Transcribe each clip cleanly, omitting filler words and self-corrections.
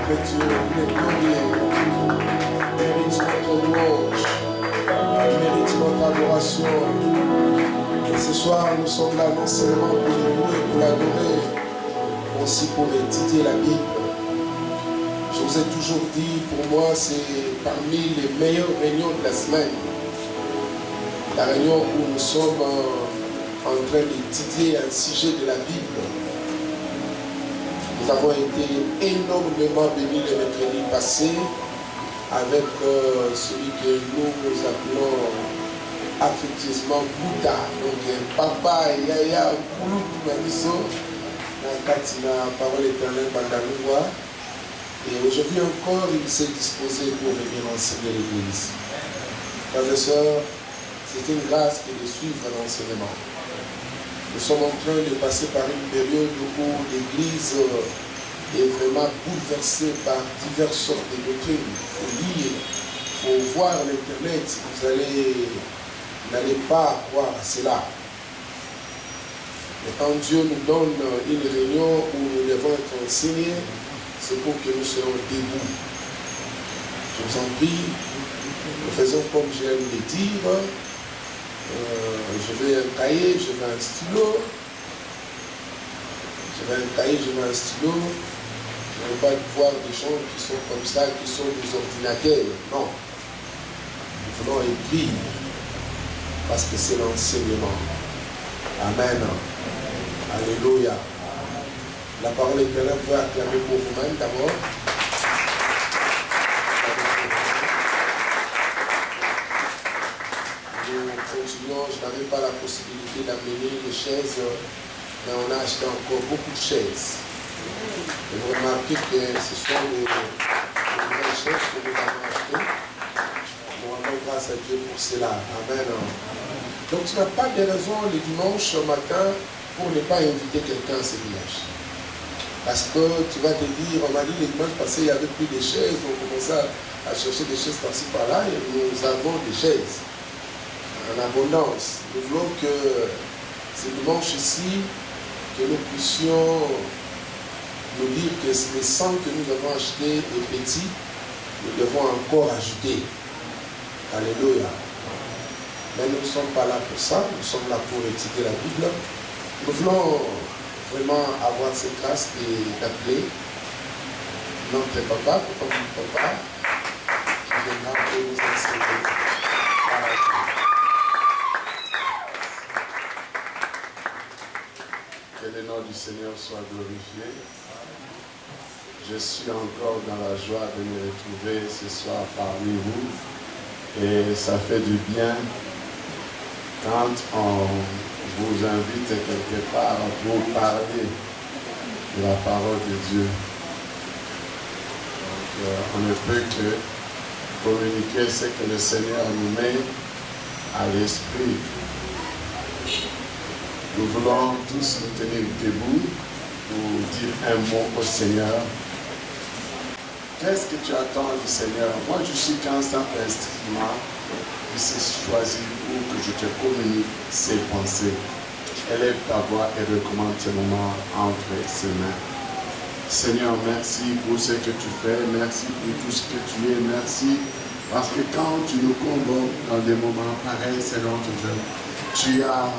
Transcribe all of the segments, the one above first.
que Dieu il est glorieux. Il mérite notre louange. Il mérite notre adoration. Et ce soir, nous sommes là non seulement pour le louer, pour l'adorer, mais aussi pour étudier la Bible. Je vous ai toujours dit, pour moi, c'est parmi les meilleures réunions de la semaine. La réunion où nous sommes en train d'étudier un sujet de la Bible. Nous avons été énormément bénis le mercredi passé avec celui que nous appelons affectueusement Bouddha. Donc, Papa, Yaya, Koulou, Mamiso, Katina, parole éternelle, Bandanoua. Et aujourd'hui encore, il s'est disposé pour venir enseigner l'Église. Frères et sœurs, c'est une grâce que de suivre l'enseignement. Nous sommes en train de passer par une période où l'Église est vraiment bouleversée par diverses sortes de doctrines. Il faut lire, il faut voir l'Internet. Vous n'allez pas croire à cela. Mais quand Dieu nous donne une réunion où nous devons être enseignés, c'est pour que nous soyons debout. Je vous en prie, nous faisons comme j'aime le dire. Je vais un cahier, je vais un stylo. Je vais un cahier, je vais un stylo. Je ne veux pas voir des gens qui sont comme ça, qui sont des ordinateurs. Non. Nous voulons écrire parce que c'est l'enseignement. Amen. Alléluia. La parole éternelle peut acclamer pour vous-même d'abord. Nous continuons, je n'avais pas la possibilité d'amener les chaises, mais on a acheté encore beaucoup de chaises. Et vous remarquez que ce sont les vraies chaises que nous avons achetées. Nous rendons grâce à Dieu pour cela. Amen. Donc tu n'as pas de raison le dimanche matin pour ne pas inviter quelqu'un à ce village. Parce que tu vas te dire, on m'a dit le dimanche passé, il n'y avait plus de chaises, on commençait à chercher des chaises par-ci par-là, et nous avons des chaises en abondance. Nous voulons que ce dimanche-ci, que nous puissions nous dire que les 100 que nous avons achetés est petit, nous devons encore ajouter. Alléluia. Mais nous ne sommes pas là pour ça, nous sommes là pour étudier la Bible. Nous voulons vraiment avoir cette grâce d'appeler notre papa, papa, qui viendra pour nous enseigner. Que le nom du Seigneur soit glorifié. Je suis encore dans la joie de me retrouver ce soir parmi vous. Et ça fait du bien quand on vous invite quelque part pour parler de la parole de Dieu. Donc, on ne peut que communiquer ce que le Seigneur nous met à l'esprit. Nous voulons tous nous tenir debout pour dire un mot au Seigneur. Qu'est-ce que tu attends du Seigneur? Moi, je suis qu'un simple instrument qui s'est choisi pour que je te communique ses pensées. Élève ta voix et recommande ce moment entre ses mains. Seigneur, merci pour ce que tu fais. Merci pour tout ce que tu es. Merci parce que quand tu nous convoques dans des moments pareils, Seigneur, tu as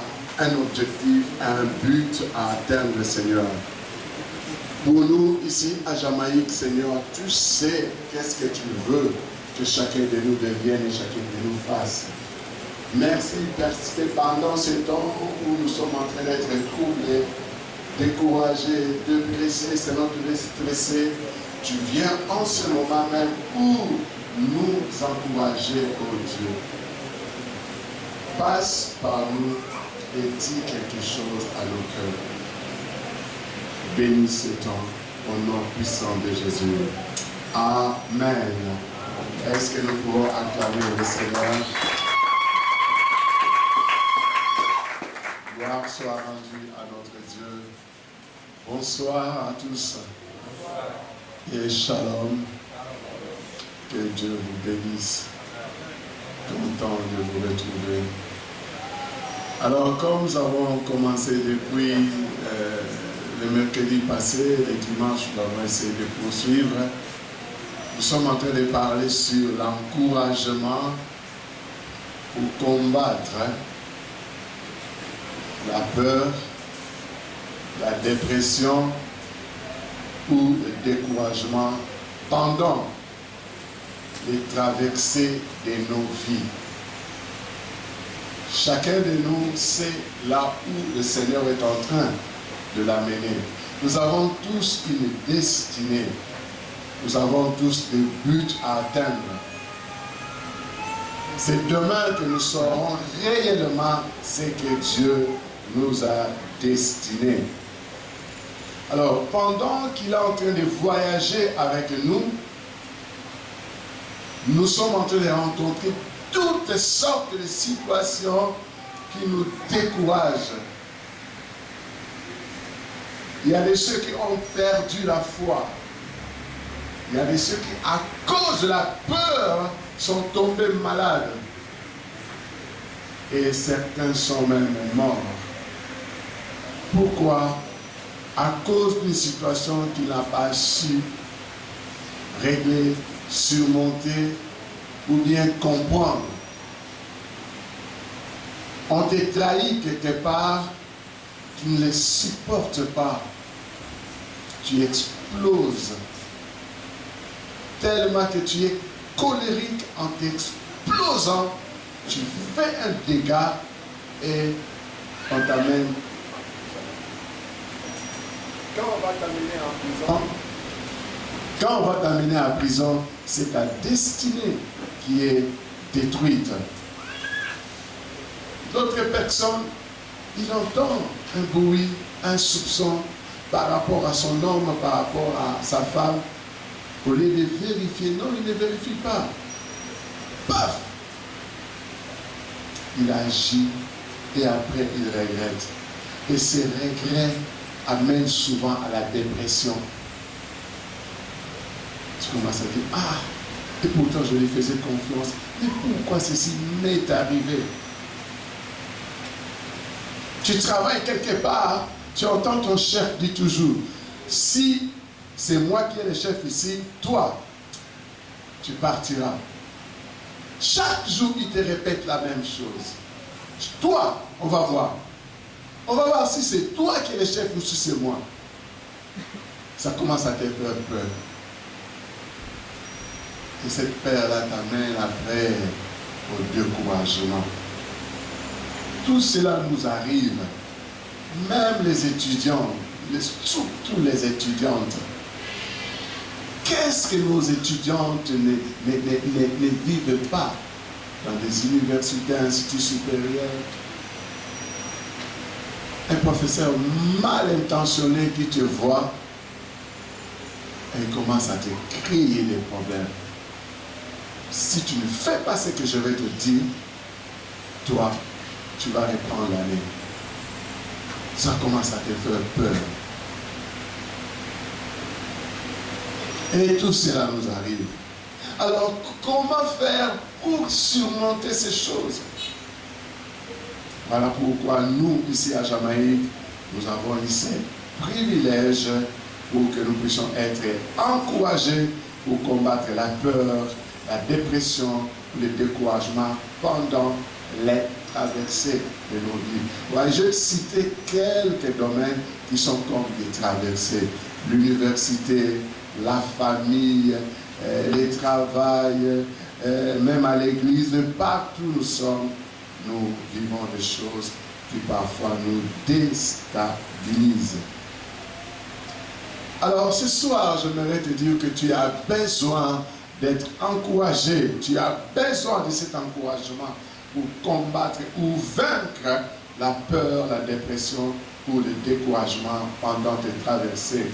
un objectif, un but à atteindre, Seigneur. Pour nous, ici à Jamaïque, Seigneur, tu sais qu'est-ce que tu veux que chacun de nous devienne et chacun de nous fasse. Merci parce que pendant ce temps où nous sommes en train d'être troublés, découragés, dépressés, Seigneur, stressés, tu viens en ce moment même pour nous encourager, oh Dieu. Passe par nous et dis quelque chose à nos cœurs. Bénis ce temps au nom puissant de Jésus. Amen. Est-ce que nous pouvons acclamer le Seigneur? Gloire soit rendue à notre Dieu. Bonsoir à tous. Et shalom. Que Dieu vous bénisse. Content de vous retrouver. Alors, comme nous avons commencé depuis le mercredi passé, le dimanche, nous avons essayé de poursuivre. Nous sommes en train de parler sur l'encouragement pour combattre la peur, la dépression ou le découragement pendant les traversées de nos vies. Chacun de nous sait là où le Seigneur est en train de l'amener. Nous avons tous une destinée. Nous avons tous des buts à atteindre. C'est demain que nous saurons réellement ce que Dieu nous a destiné. Alors, pendant qu'il est en train de voyager avec nous, nous sommes en train de rencontrer toutes sortes de situations qui nous découragent. Il y a des ceux qui ont perdu la foi. Il y a des ceux qui, à cause de la peur, sont tombés malades. Et certains sont même morts. Pourquoi? À cause d'une situation qu'il n'a pas su régler, surmonter ou bien comprendre. On t'a trahi quelque part, tu ne les supportes pas. Tu exploses. Tellement que tu es colérique en t'explosant, tu fais un dégât et on t'amène. Quand on va t'amener en prison, c'est ta destinée qui est détruite. D'autres personnes, il entend un bruit, un soupçon par rapport à son homme, par rapport à sa femme. Au lieu de vérifier, non, il ne vérifie pas. Paf! Il agit et après il regrette. Et ces regrets amènent souvent à la dépression. Tu commences à dire, ah, et pourtant je lui faisais confiance. Mais pourquoi ceci m'est arrivé? Tu travailles quelque part, tu entends ton chef dire toujours, si c'est moi qui est le chef ici, toi, tu partiras. Chaque jour, il te répète la même chose. Toi, on va voir. On va voir si c'est toi qui es le chef ou si c'est moi. Ça commence à te faire peur. Et cette peur-là t'amène après au découragement. Tout cela nous arrive. Même les étudiants, surtout les étudiantes. Qu'est-ce que nos étudiantes ne vivent pas dans des universités, instituts supérieurs? Un professeur mal intentionné qui te voit et commence à te créer des problèmes. Si tu ne fais pas ce que je vais te dire, toi, tu vas reprendre l'année. Ça commence à te faire peur. Et tout cela nous arrive. Alors, comment faire pour surmonter ces choses? Voilà pourquoi nous, ici à Jamaïque, nous avons ici privilège pour que nous puissions être encouragés pour combattre la peur, la dépression, le découragement pendant les traversées de nos vies. Voilà, je vais citer quelques domaines qui sont comme des traversées. L'université, la famille, le travail, même à l'église, partout nous sommes, nous vivons des choses qui parfois nous déstabilisent. Alors ce soir, j'aimerais te dire que tu as besoin d'être encouragé, tu as besoin de cet encouragement pour combattre ou vaincre la peur, la dépression ou le découragement pendant tes traversées.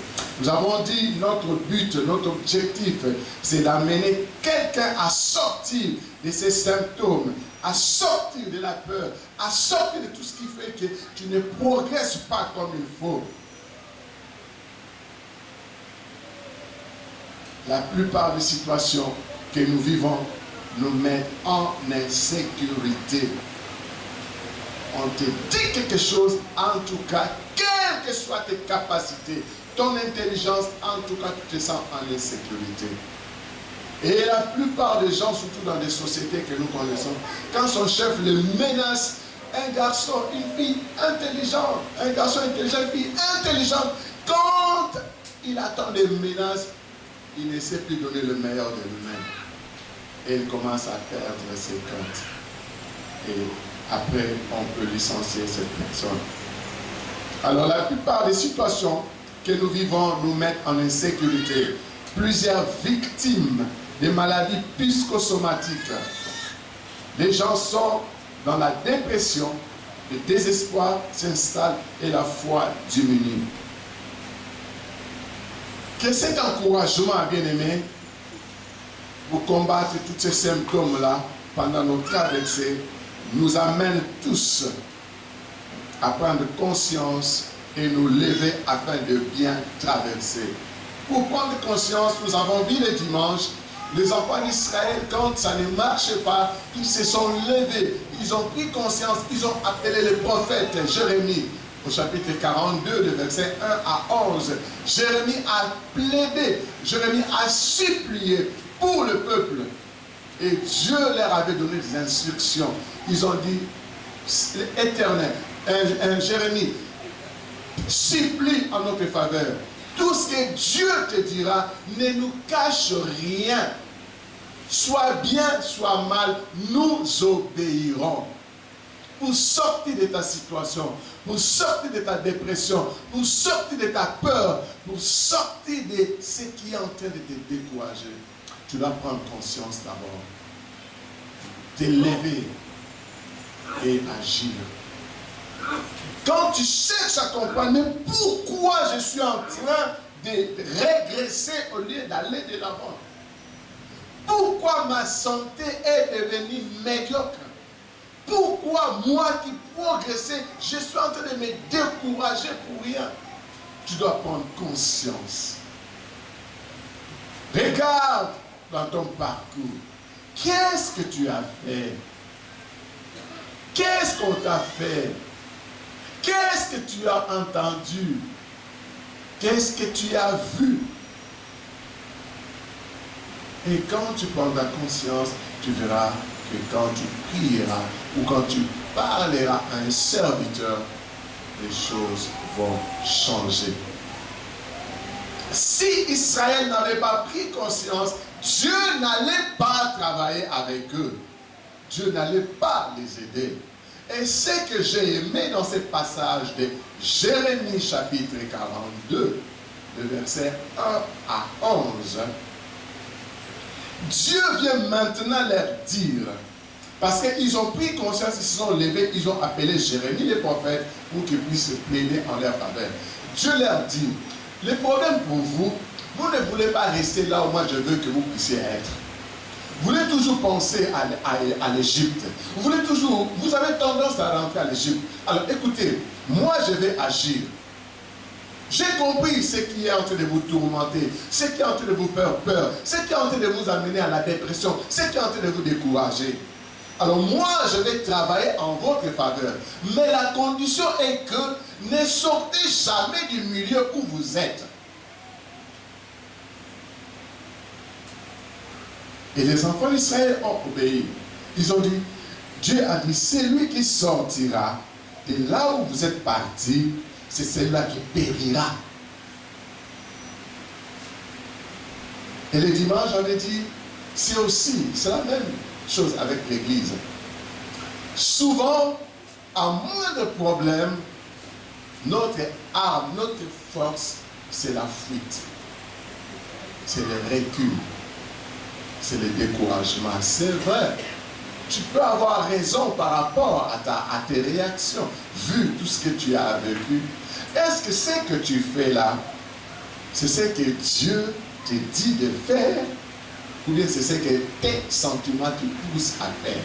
Nous avons dit notre but, notre objectif, c'est d'amener quelqu'un à sortir de ces symptômes, à sortir de la peur, à sortir de tout ce qui fait que tu ne progresses pas comme il faut. La plupart des situations que nous vivons nous mettent en insécurité. On te dit quelque chose, en tout cas, quelle que soient tes capacités, ton intelligence, en tout cas, tu te sens en insécurité. Et la plupart des gens, surtout dans des sociétés que nous connaissons, quand son chef le menace, un garçon, une fille intelligente, un garçon intelligent, une fille intelligente, quand il attend des menaces, il ne sait plus donner le meilleur de lui-même. Et il commence à perdre ses craintes. Et après, on peut licencier cette personne. Alors, la plupart des situations que nous vivons nous mettent en insécurité. Plusieurs victimes des maladies psychosomatiques. Les gens sont dans la dépression, le désespoir s'installe et la foi diminue. Que cet encouragement, bien-aimé, pour combattre tous ces symptômes-là pendant nos traversées, nous amène tous à prendre conscience et nous lever afin de bien traverser. Pour prendre conscience, nous avons vu le dimanche, les enfants d'Israël, quand ça ne marchait pas, ils se sont levés, ils ont pris conscience, ils ont appelé le prophète Jérémie, au chapitre 42, le verset 1 à 11. Jérémie a plaidé, Jérémie a supplié pour le peuple. Et Dieu leur avait donné des instructions. Ils ont dit, Éternel, Jérémie, supplie en notre faveur. Tout ce que Dieu te dira, ne nous cache rien. Soit bien, soit mal, nous obéirons. Pour sortir de ta situation, pour sortir de ta dépression, pour sortir de ta peur, pour sortir de ce qui est en train de te décourager, tu dois prendre conscience d'abord. T'élever et agir. Quand tu cherches à comprendre pourquoi je suis en train de régresser au lieu d'aller de l'avant, pourquoi ma santé est devenue médiocre, pourquoi moi qui progressais, je suis en train de me décourager pour rien, tu dois prendre conscience. Regarde dans ton parcours, qu'est-ce que tu as fait? Qu'est-ce qu'on t'a fait? Qu'est-ce que tu as entendu? Qu'est-ce que tu as vu? Et quand tu prendras conscience, tu verras que quand tu prieras ou quand tu parleras à un serviteur, les choses vont changer. Si Israël n'avait pas pris conscience, Dieu n'allait pas travailler avec eux. Dieu n'allait pas les aider. Et ce que j'ai aimé dans ce passage de Jérémie chapitre 42, le verset 1 à 11, Dieu vient maintenant leur dire, parce qu'ils ont pris conscience, ils se sont levés, ils ont appelé Jérémie le prophète pour qu'il puisse plaider en leur faveur. Dieu leur dit, le problème pour vous, vous ne voulez pas rester là où moi je veux que vous puissiez être. Vous voulez toujours penser à l'Égypte. Vous avez tendance à rentrer à l'Égypte. Alors écoutez, moi je vais agir. J'ai compris ce qui est en train de vous tourmenter, ce qui est en train de vous faire peur, ce qui est en train de vous amener à la dépression, ce qui est en train de vous décourager. Alors moi je vais travailler en votre faveur. Mais la condition est que ne sortez jamais du milieu où vous êtes. Et les enfants d'Israël ont obéi. Ils ont dit, Dieu a dit, c'est lui qui sortira de là où vous êtes partis, c'est celui-là qui périra. Et le dimanche, j'avais dit, c'est la même chose avec l'Église. Souvent, à moins de problèmes, notre arme, notre force, c'est la fuite. C'est le recul. C'est le découragement. C'est vrai. Tu peux avoir raison par rapport à tes réactions, vu tout ce que tu as vécu. Est-ce que ce que tu fais là, c'est ce que Dieu te dit de faire, ou bien c'est ce que tes sentiments te poussent à faire?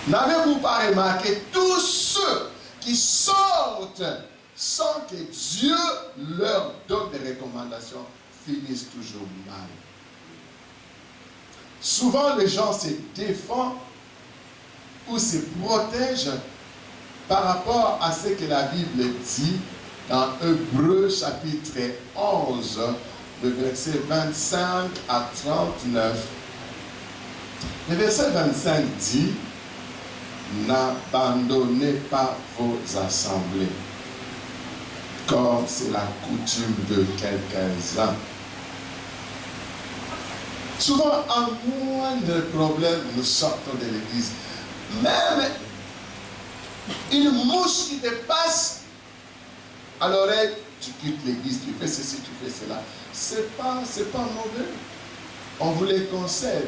N'avez-vous pas remarqué, tous ceux qui sortent sans que Dieu leur donne des recommandations finissent toujours mal? Souvent, les gens se défendent ou se protègent par rapport à ce que la Bible dit dans Hébreux chapitre 11, le verset 25 à 39. Le verset 25 dit, n'abandonnez pas vos assemblées, comme c'est la coutume de quelques-uns. Souvent, en moindre problème, nous sortons de l'église. Même une mouche qui te passe à l'oreille, tu quittes l'église, tu fais ceci, tu fais cela. C'est pas mauvais. On vous les conseille.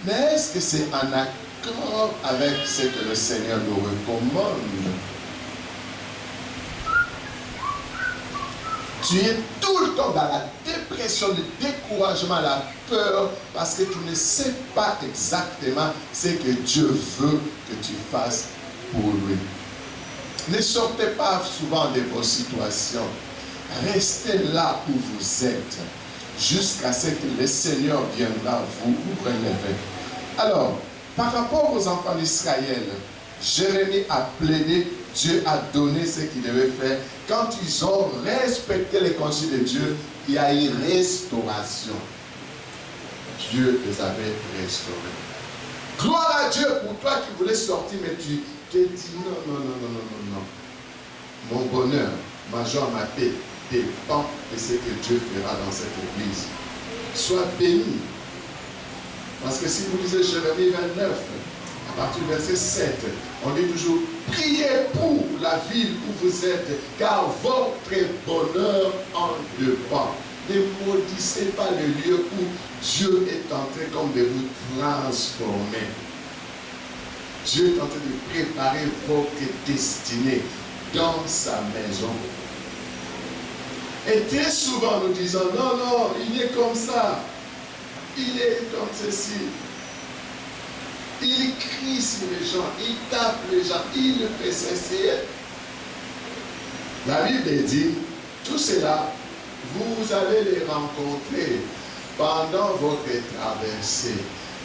Mais est-ce que c'est en accord avec ce que le Seigneur nous recommande? Tu es tout le temps dans la dépression, le découragement, la peur, parce que tu ne sais pas exactement ce que Dieu veut que tu fasses pour lui. Ne sortez pas souvent de vos situations. Restez là où vous êtes, jusqu'à ce que le Seigneur viendra vous relever. Alors, par rapport aux enfants d'Israël, Jérémie a plaidé, Dieu a donné ce qu'il devait faire. Quand ils ont respecté les consignes de Dieu, il y a eu restauration. Dieu les avait restaurés. Gloire à Dieu pour toi qui voulais sortir, mais tu te dis non. Mon bonheur, ma joie, ma paix dépend de ce que Dieu fera dans cette église. Sois béni. Parce que si vous lisez Jérémie 29, à partir du verset 7, on dit toujours, priez pour la ville où vous êtes, car votre bonheur en dépend. Ne maudissez pas le lieu où Dieu est en train comme de vous transformer. Dieu est en train de préparer votre destinée dans sa maison. Et très souvent nous disons, non, il est comme ça. Il est comme ceci. Il crie sur les gens, il tape les gens, il fait ceci. La Bible dit, tout cela, vous allez les rencontrer pendant votre traversée.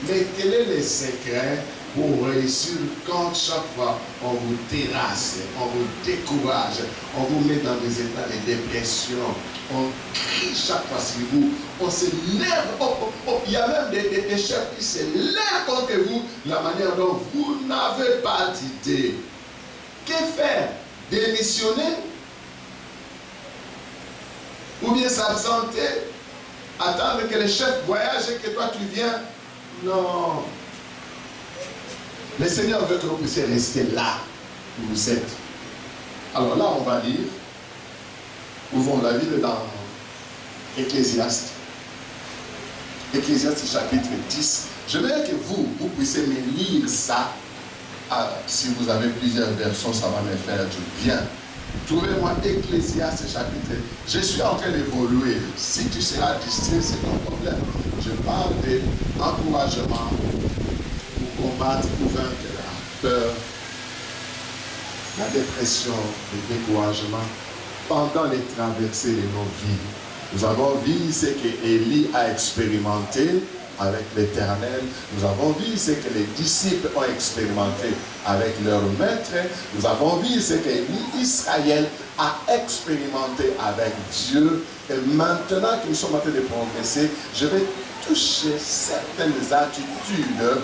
Mais quel est le secret pour réussir quand chaque fois on vous terrasse, on vous décourage, on vous met dans des états de dépression, on crie chaque fois sur vous, on se lève, il y a même des chefs qui se lèvent contre vous, la manière dont vous n'avez pas d'idée. Que faire? Démissionner? Ou bien s'absenter? Attendre que le chef voyage et que toi tu viens? Non. Le Seigneur veut que vous puissiez rester là où vous êtes. Alors là, on va lire. Ouvrons la Bible dans Ecclésiaste. Ecclésiaste chapitre 10. Je veux que vous puissiez me lire ça. Si vous avez plusieurs versions, ça va me faire du bien. Trouvez-moi Ecclésiaste chapitre. Je suis en train d'évoluer. Si tu seras distrait, c'est ton problème. Je parle d'encouragement pour combattre, pour vaincre la peur, la dépression, le découragement pendant les traversées de nos vies. Nous avons vu ce que Élie a expérimenté avec l'Éternel. Nous avons vu ce que les disciples ont expérimenté avec leur maître. Nous avons vu ce que Israël a expérimenté avec Dieu. Et maintenant que nous sommes en train de progresser, je vais toucher certaines attitudes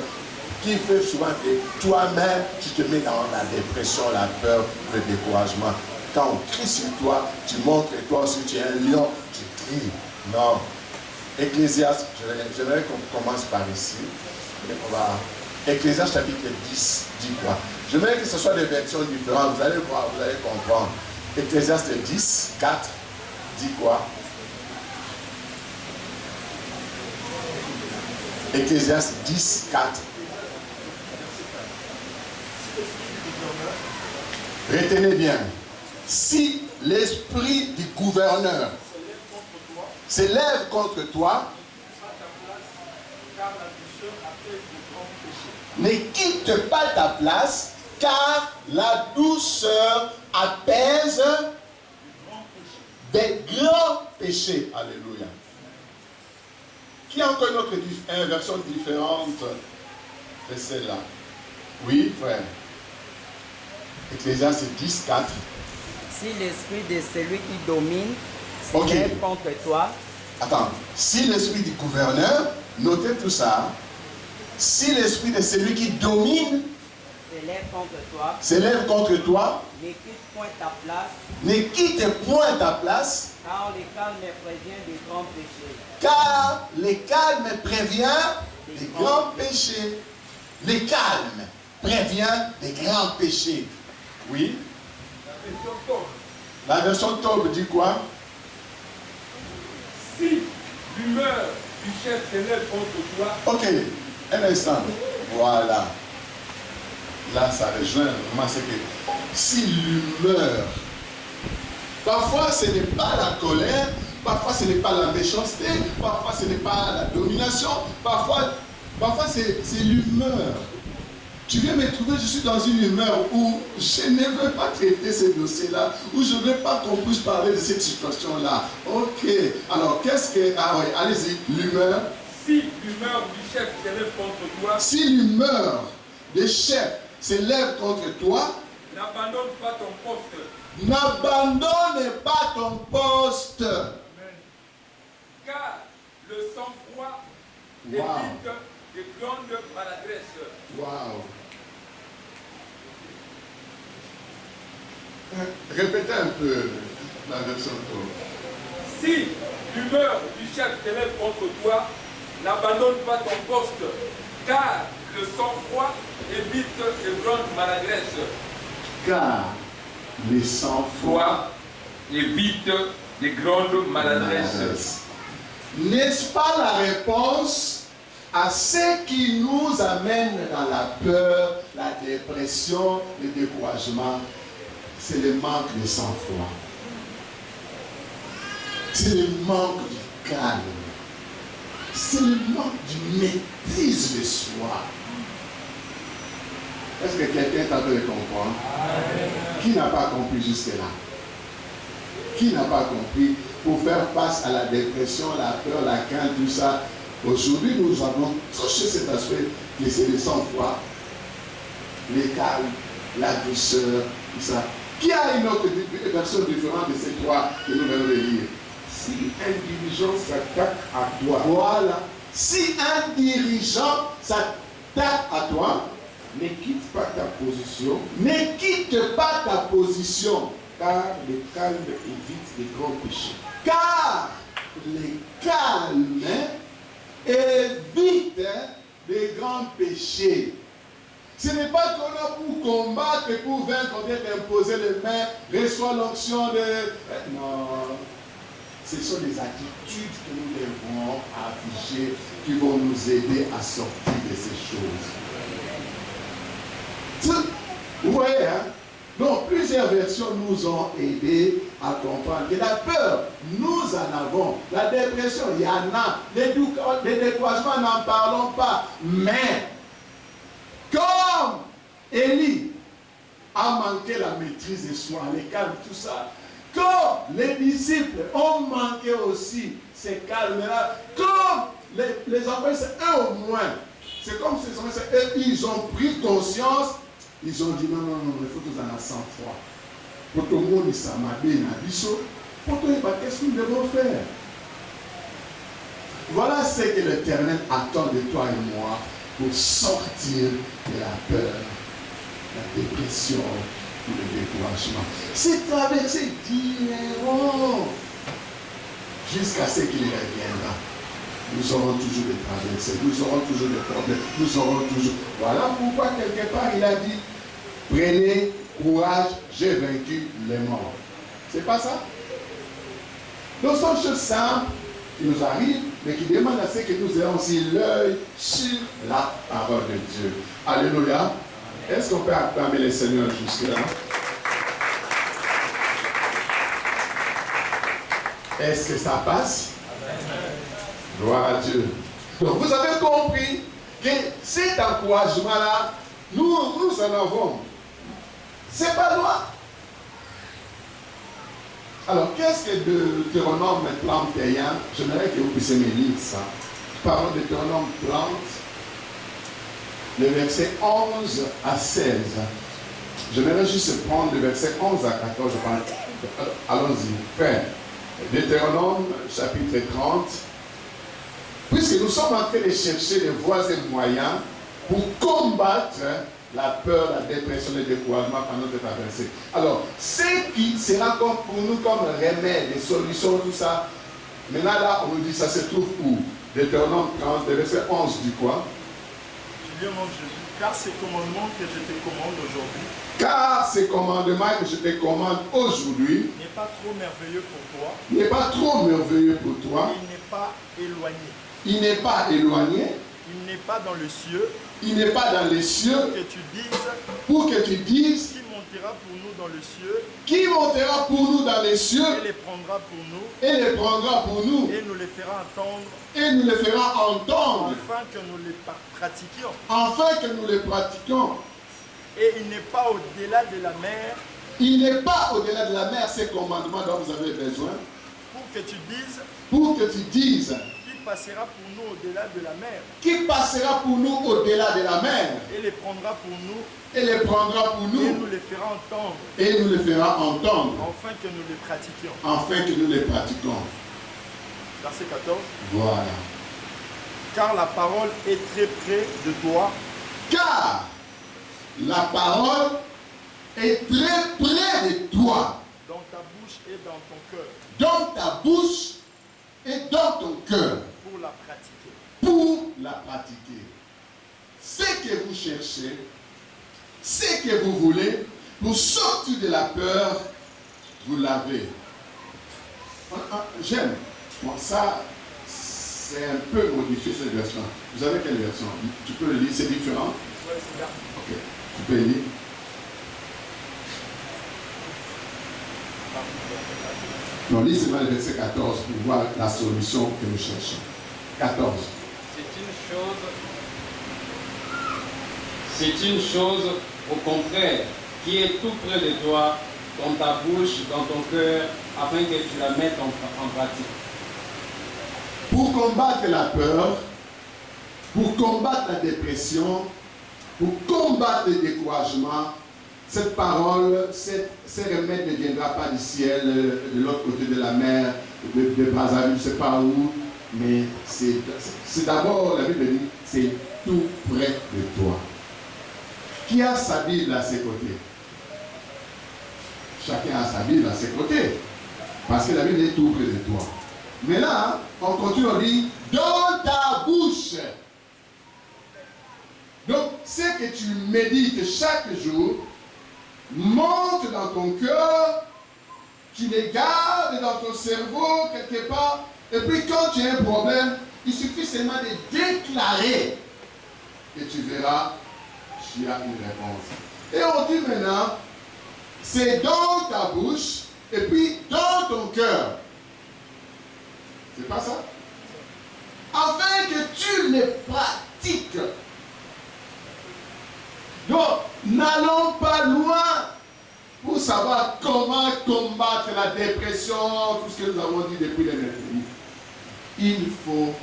qui font souvent que toi-même, tu te mets dans la dépression, la peur, le découragement. Quand on crie sur toi, tu montres que toi aussi tu es un lion, tu cries. Non. Ecclésiaste, j'aimerais qu'on commence par ici. On va. Ecclésiaste chapitre 10 dit quoi? J'aimerais que ce soit des versions différentes. Vous allez voir, vous allez comprendre. Ecclésiaste 10, 4 dit quoi? Ecclésiaste 10, 4. Retenez bien. Si l'esprit du gouverneur s'élève contre toi, ne quitte pas ta place, car la douceur apaise des grands péchés. Alléluia. Qui a encore une version différente de celle-là? Oui, frère. Ecclésiaste 10, 4. Si l'esprit de celui qui domine Ok. s'élève contre toi, Attends, si l'esprit du gouverneur, notez tout ça, si l'esprit de celui qui domine s'élève contre toi, s'élève contre toi, ne quitte point ta place, ne quitte point ta place, car le calme prévient des grands péchés. car le calme prévient des grands péchés. Le calme prévient des grands péchés. Oui. La version Tob dit quoi? Si l'humeur du chef s'élève contre toi, Ok, un instant. Voilà. Là, ça rejoint vraiment ce que... Si l'humeur... Parfois, ce n'est pas la colère, parfois, ce n'est pas la méchanceté, parfois, ce n'est pas la domination, parfois c'est l'humeur. Tu viens me trouver, je suis dans une humeur où je ne veux pas traiter ces dossiers-là, où je ne veux pas qu'on puisse parler de cette situation-là. Ok, alors qu'est-ce que... Ah oui, allez-y, l'humeur. si l'humeur du chef s'élève contre toi, Si l'humeur des chefs s'élève contre toi, n'abandonne pas ton poste. n'abandonne pas ton poste. Car le sang-froid Wow. évite de grandes maladresses. Wow. Répétez un peu la version Tob. Si l'humeur du chef s'élève contre toi, n'abandonne pas ton poste. Car le sang-froid évite de grandes maladresses. Car le sang-froid Évite de grandes maladresses. N'est-ce pas la réponse à ce qui nous amène dans la peur, la dépression, le découragement? C'est le manque de sang-froid. C'est le manque du calme. C'est le manque d'une maîtrise de soi. Est-ce que quelqu'un est en train de comprendre? Qui n'a pas compris jusque-là? Qui n'a pas compris? Pour faire face à la dépression, la peur, la crainte, tout ça, aujourd'hui nous avons touché cet aspect que c'est le sang-froid, le calme, la douceur, tout ça. Qui a une autre version différente de ces trois que nous venons de lire? Si un dirigeant s'attaque à toi, Voilà. Si un dirigeant s'attaque à toi, ne quitte pas ta position, ne quitte pas ta position, car le calme évite les grands péchés. car le calme évite les grands péchés. Ce n'est pas qu'on a pour combattre et pour vaincre, on vient d'imposer les mains, reçoit l'onction de... Non. Ce sont des attitudes que nous devons afficher qui vont nous aider à sortir de ces choses. Vous voyez, hein? Donc, plusieurs versions nous ont aidés à comprendre que la peur, nous en avons. La dépression, il y en a. Les découragements, n'en parlons pas. Mais, comme Élie a manqué la maîtrise de soi, le calme, tout ça, comme les disciples ont manqué aussi ce calme-là, comme les enfants, c'est eux au moins. C'est comme ces enfants, c'est eux, ils ont pris conscience. Ils ont dit non, il faut que nous en sang-froid. Pour tout le monde, ça m'a dit, pour tout le monde, qu'est-ce que nous devons faire? Voilà ce que l'Éternel attend de toi et moi pour sortir de la peur, la dépression ou le découragement. C'est traverser diront jusqu'à ce qu'il reviendra. Nous aurons toujours des traversées, nous aurons toujours des problèmes, nous aurons toujours... Voilà pourquoi quelque part il a dit, prenez courage, j'ai vaincu les morts. C'est pas ça? Donc ce sont choses simples qui nous arrivent, mais qui demandent à ce que nous ayons aussi l'œil sur la parole de Dieu. Alléluia. Est-ce qu'on peut acclamer le Seigneur jusque-là? Est-ce que ça passe? Gloire à Dieu. Donc vous avez compris que cet encouragement-là, nous en avons. C'est pas loin. Alors, qu'est-ce que Deutéronome 31? J'aimerais que vous puissiez me lire ça. Parole de Deutéronome 30, le verset 11 à 16. J'aimerais juste prendre le verset 11 à 14. Allons-y. Frère. Deutéronome, chapitre 30. Puisque nous sommes en train de chercher les voies et moyens pour combattre la peur, la dépression, le découragement pendant cette traversée. Alors, ce qui sera comme pour nous comme remède, des solutions, tout ça, maintenant là, on nous dit ça se trouve où? Deutéronome 30, le verset 11 dit quoi? Je dis au nom de Jésus, car ces commandements que je te commande aujourd'hui, car ces commandements que je te commande aujourd'hui n'est pas trop merveilleux pour toi, n'est pas trop merveilleux pour toi, il n'est pas éloigné, il n'est pas éloigné, il n'est pas dans les cieux, il n'est pas dans les cieux, pour que tu dises, qui montera pour nous dans les cieux, qui montera pour nous dans les cieux, et les prendra pour nous, et les prendra pour nous, et nous les fera entendre, et nous les fera entendre, afin que nous les pratiquions. afin que nous les pratiquions. Et il n'est pas au-delà de la mer, Il n'est pas au-delà de la mer ces commandements dont vous avez besoin, pour que tu dises, qui passera pour nous au-delà de la mer, qui passera pour nous au-delà de la mer, et les prendra pour nous, et les prendra pour et nous, nous les fera entendre, et nous les fera entendre, afin que nous les pratiquions. afin que nous les pratiquions. Verset 14. Voilà. Car la parole est très près de toi, Car la parole est très près de toi, dans ta bouche et dans ton cœur, dans ta bouche et dans ton cœur, pour la pratiquer. pour la pratiquer. Ce que vous cherchez, ce que vous voulez, pour sortir de la peur, vous l'avez. J'aime. Bon, ça, c'est un peu modifié cette version. Vous avez quelle version? Tu peux le lire, c'est différent? Ok, tu peux le lire. Non, lis seulement le verset 14 pour voir la solution que nous cherchons. 14. C'est une chose, au contraire, qui est tout près de toi, dans ta bouche, dans ton cœur, afin que tu la mettes en pratique. Pour combattre la peur, pour combattre la dépression, pour combattre le découragement, cette parole, ce remède ne viendra pas du ciel, de l'autre côté de la mer, de Brazzaville, je ne sais pas où, mais c'est d'abord, la Bible dit, c'est tout près de toi. Qui a sa Bible à ses côtés? Chacun a sa Bible à ses côtés, parce que la Bible est tout près de toi. Mais là, on continue, on dit, dans ta bouche. Donc, ce que tu médites chaque jour, monte dans ton cœur, tu les gardes dans ton cerveau quelque part, et puis quand tu as un problème, il suffit seulement de déclarer, et tu verras, tu as une réponse. Et on dit maintenant, c'est dans ta bouche, et puis dans ton cœur. C'est pas ça? Afin que tu les pratiques. Donc, n'allons pas loin pour savoir comment combattre la dépression, tout ce que nous avons dit depuis les mercredis. Il faut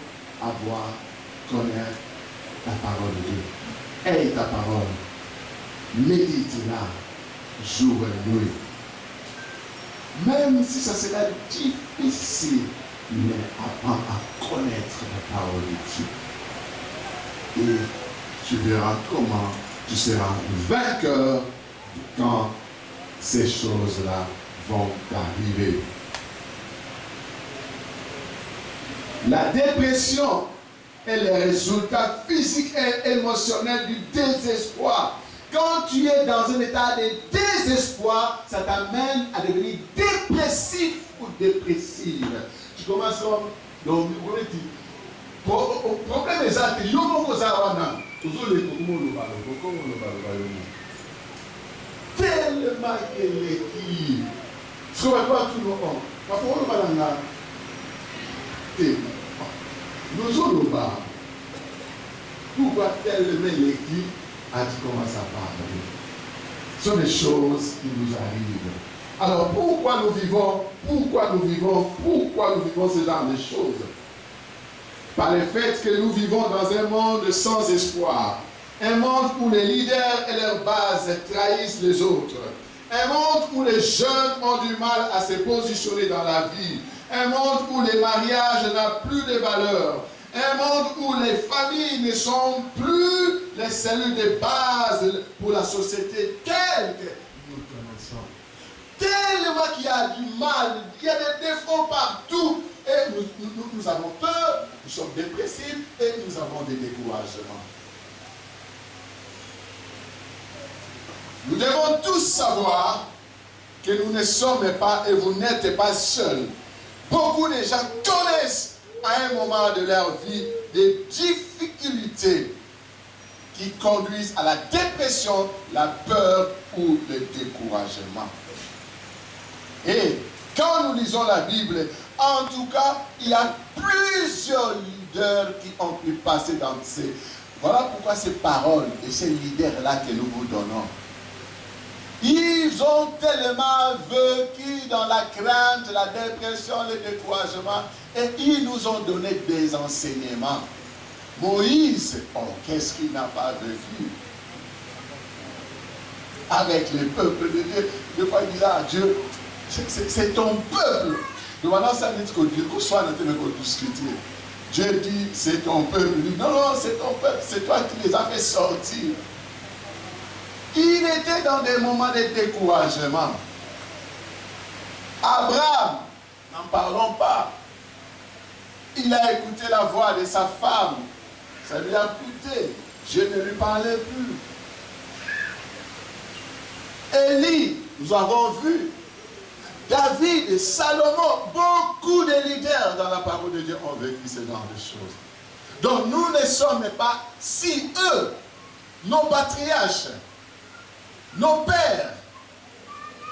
connaître la parole de Dieu. Aie ta parole. Médite-la jour et nuit. Même si ça sera difficile, mais apprends à connaître la parole de Dieu. Et tu verras comment tu seras vainqueur quand ces choses-là vont t'arriver. La dépression est le résultat physique et émotionnel du désespoir. Quand tu es dans un état de désespoir, ça t'amène à devenir dépressif ou dépressive. Tu commences comme le problème exact, tellement que l'équipe, ce qu'on va voir tout le monde, pourquoi tellement l'équipe a-t-il commencé à parler? Ce sont des choses qui nous arrivent. Alors pourquoi nous vivons ce genre de choses? Par le fait que nous vivons dans un monde sans espoir, Un monde où les leaders et leurs bases trahissent les autres. Un monde où les jeunes ont du mal à se positionner dans la vie. Un monde où les mariages n'ont plus de valeur. Un monde où les familles ne sont plus les cellules de base pour la société telle que nous connaissons. Tellement qu'il y a du mal, il y a des défauts partout. Et nous avons peur, nous sommes dépressifs et nous avons des découragements. Nous devons tous savoir que nous ne sommes pas et vous n'êtes pas seuls. Beaucoup de gens connaissent à un moment de leur vie des difficultés qui conduisent à la dépression, la peur ou le découragement. Et quand nous lisons la Bible, en tout cas, il y a plusieurs leaders qui ont pu passer dans ces... Voilà pourquoi ces paroles et ces leaders-là que nous vous donnons. Ils ont tellement vécu dans la crainte, la dépression, le découragement, et ils nous ont donné des enseignements. Moïse, oh, qu'est-ce qu'il n'a pas vécu avec le peuple de Dieu? De quoi il dit à Dieu, c'est ton peuple. Dieu dit, c'est ton peuple. Il dit, non, non, c'est ton peuple, c'est toi qui les as fait sortir. Il était dans des moments de découragement. Abraham, n'en parlons pas. Il a écouté la voix de sa femme. Ça lui a coûté. Dieu ne lui parlait plus. Élie, nous avons vu. David, Salomon, beaucoup de leaders dans la parole de Dieu ont vécu ce genre de choses. Donc nous ne sommes pas, si eux, nos patriarches, nos pères,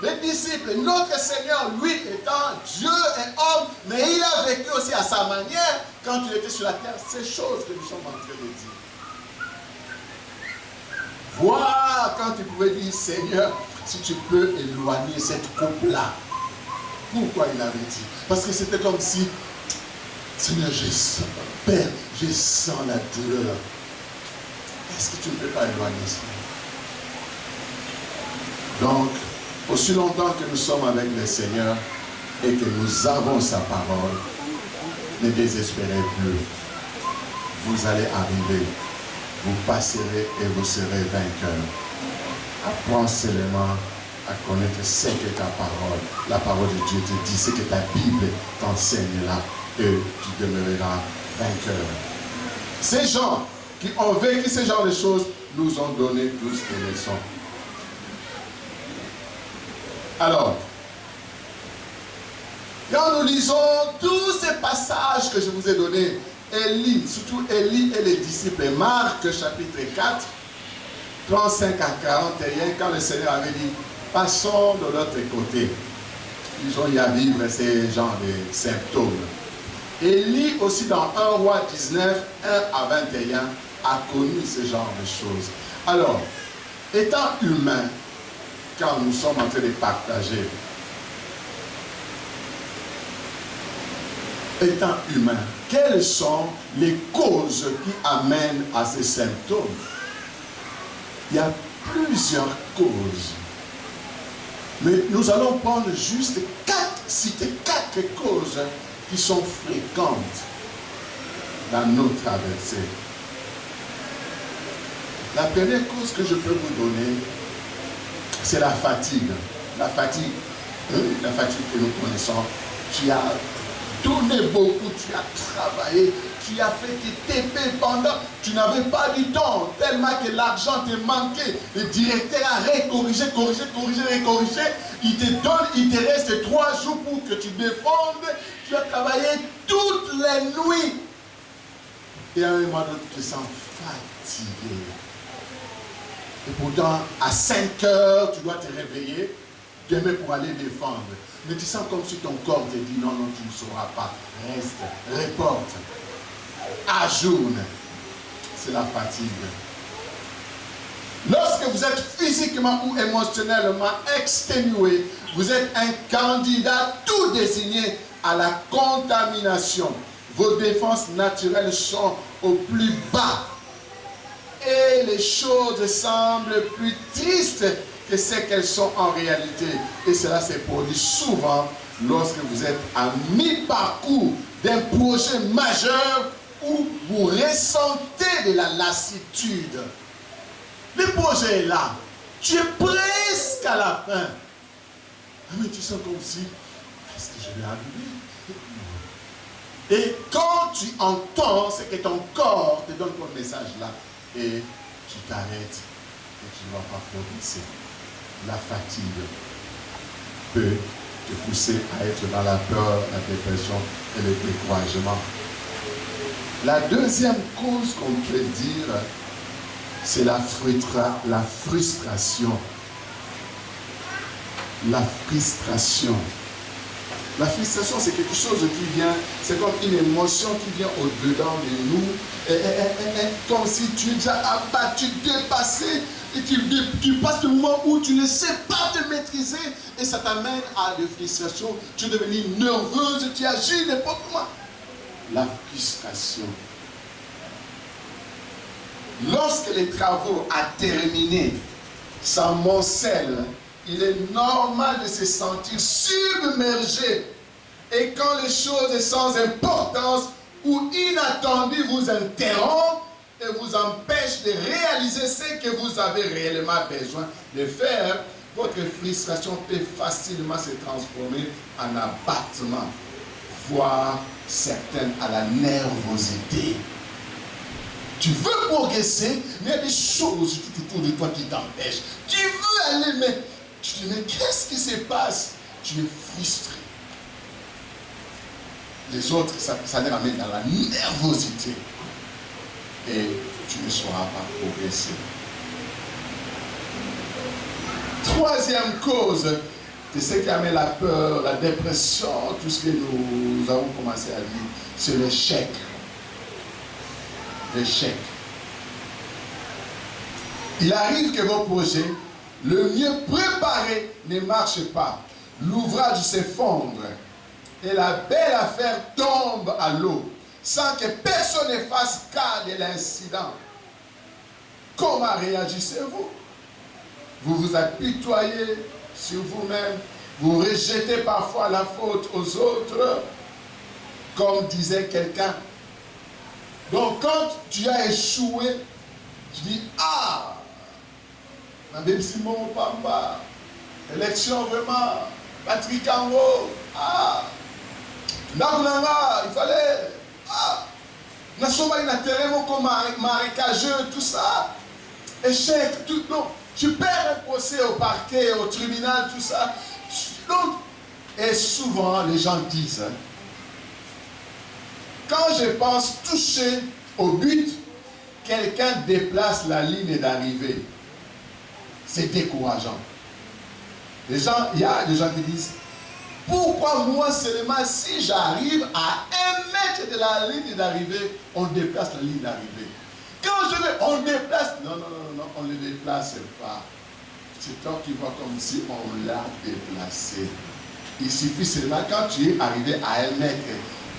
les disciples, notre Seigneur, lui étant Dieu et homme, mais il a vécu aussi à sa manière quand il était sur la terre, ces choses que nous sommes en train de dire. Voir quand il pouvait dire, Seigneur, si tu peux éloigner cette coupe-là. Pourquoi il avait dit? Parce que c'était comme si, Seigneur, je sens, Père, je sens la douleur. Est-ce que tu ne peux pas éloigner ça? Donc, aussi longtemps que nous sommes avec le Seigneur et que nous avons sa parole, ne désespérez plus. Vous allez arriver, vous passerez et vous serez vainqueurs. Apprends seulement à connaître ce que ta parole, la parole de Dieu te dit, ce que ta Bible t'enseigne là, et tu demeureras vainqueur. Ces gens qui ont vécu ce genre de choses nous ont donné tous des leçons. Alors, quand nous lisons tous ces passages que je vous ai donnés, Élie, surtout Élie et les disciples, Marc chapitre 4, 35 à 41, quand le Seigneur avait dit, passons de l'autre côté. Ils ont y à vivre ces genres de symptômes. Élie aussi dans 1 roi 19, 1 à 21, a connu ce genre de choses. Alors, étant humain, quand nous sommes en train de partager, étant humain, quelles sont les causes qui amènent à ces symptômes? Il y a plusieurs causes. Mais nous allons prendre juste citer quatre causes qui sont fréquentes dans notre traversée. La première cause que je peux vous donner, c'est la fatigue. La fatigue que nous connaissons. Tu as donné beaucoup, tu as travaillé, tu as fait tes TP pendant, tu n'avais pas du temps, tellement que l'argent te manquait. Le directeur a corrigé, il te donne, il te reste 3 jours pour que tu défendes, tu as travaillé toutes les nuits. Et à un moment donné, tu te sens fatigué. Et pourtant, à 5 heures, tu dois te réveiller demain pour aller défendre. Mais tu sens comme si ton corps te dit non, non, tu ne sauras pas. Reste, reporte, ajourne. C'est la fatigue. Lorsque vous êtes physiquement ou émotionnellement exténué, vous êtes un candidat tout désigné à la contamination. Vos défenses naturelles sont au plus bas. et les choses semblent plus tristes que ce qu'elles sont en réalité. Et cela se produit souvent lorsque vous êtes à mi-parcours d'un projet majeur où vous ressentez de la lassitude. Le projet est là. Tu es presque à la fin. Mais tu sens comme si, est-ce que je vais arriver? Et quand tu entends, c'est que ton corps te donne ton message là. Et tu t'arrêtes et tu ne vas pas progresser. La fatigue peut te pousser à être dans la peur, la dépression et le découragement. La deuxième cause qu'on peut dire, c'est la frustration. La frustration. La frustration, c'est quelque chose qui vient, c'est comme une émotion qui vient au-dedans de nous, comme si tu es déjà abattu, dépassé, et tu passes le moment où tu ne sais pas te maîtriser, et ça t'amène à des frustrations, tu es devenu nerveuse, tu agis n'importe comment. La frustration. Lorsque les travaux à terminer s'amoncellent, il est normal de se sentir submergé. Et quand les choses sans importance ou inattendues vous interrompent et vous empêchent de réaliser ce que vous avez réellement besoin de faire, votre frustration peut facilement se transformer en abattement, voire certaines à la nervosité. Tu veux progresser, mais il y a des choses tout autour de toi qui t'empêchent. Tu veux aller, mais tu te dis, mais qu'est-ce qui se passe? Tu es frustré. Les autres, ça les ramène dans la nervosité. Et tu ne sauras pas progresser. Troisième cause de ce qui amène la peur, la dépression, tout ce que nous avons commencé à dire, c'est l'échec. L'échec. Il arrive que vos projets, le mieux préparé, ne marchent pas. L'ouvrage s'effondre et la belle affaire tombe à l'eau sans que personne ne fasse cas de l'incident. Comment réagissez-vous? Vous vous apitoyez sur vous-même, vous rejetez parfois la faute aux autres, comme disait quelqu'un. Donc quand tu as échoué, tu dis, ah, Madame Simon Pamba, élection vraiment, Patrick Ango, ah, Namnanga, il fallait, ah, Nasoma Inateremo comme marécageux, tout ça, échec, tout, non, tu perds un procès au parquet, au tribunal, tout ça. Donc, et souvent les gens disent, hein, quand je pense toucher au but, quelqu'un déplace la ligne d'arrivée. C'est décourageant. Il y a des gens qui disent, pourquoi moi seulement si j'arrive à 1 mètre de la ligne d'arrivée, on déplace la ligne d'arrivée. Quand je vais, on déplace. Non, on ne le déplace pas. C'est toi qui vois comme si on l'a déplacé. Il suffit seulement quand tu es arrivé à 1 mètre,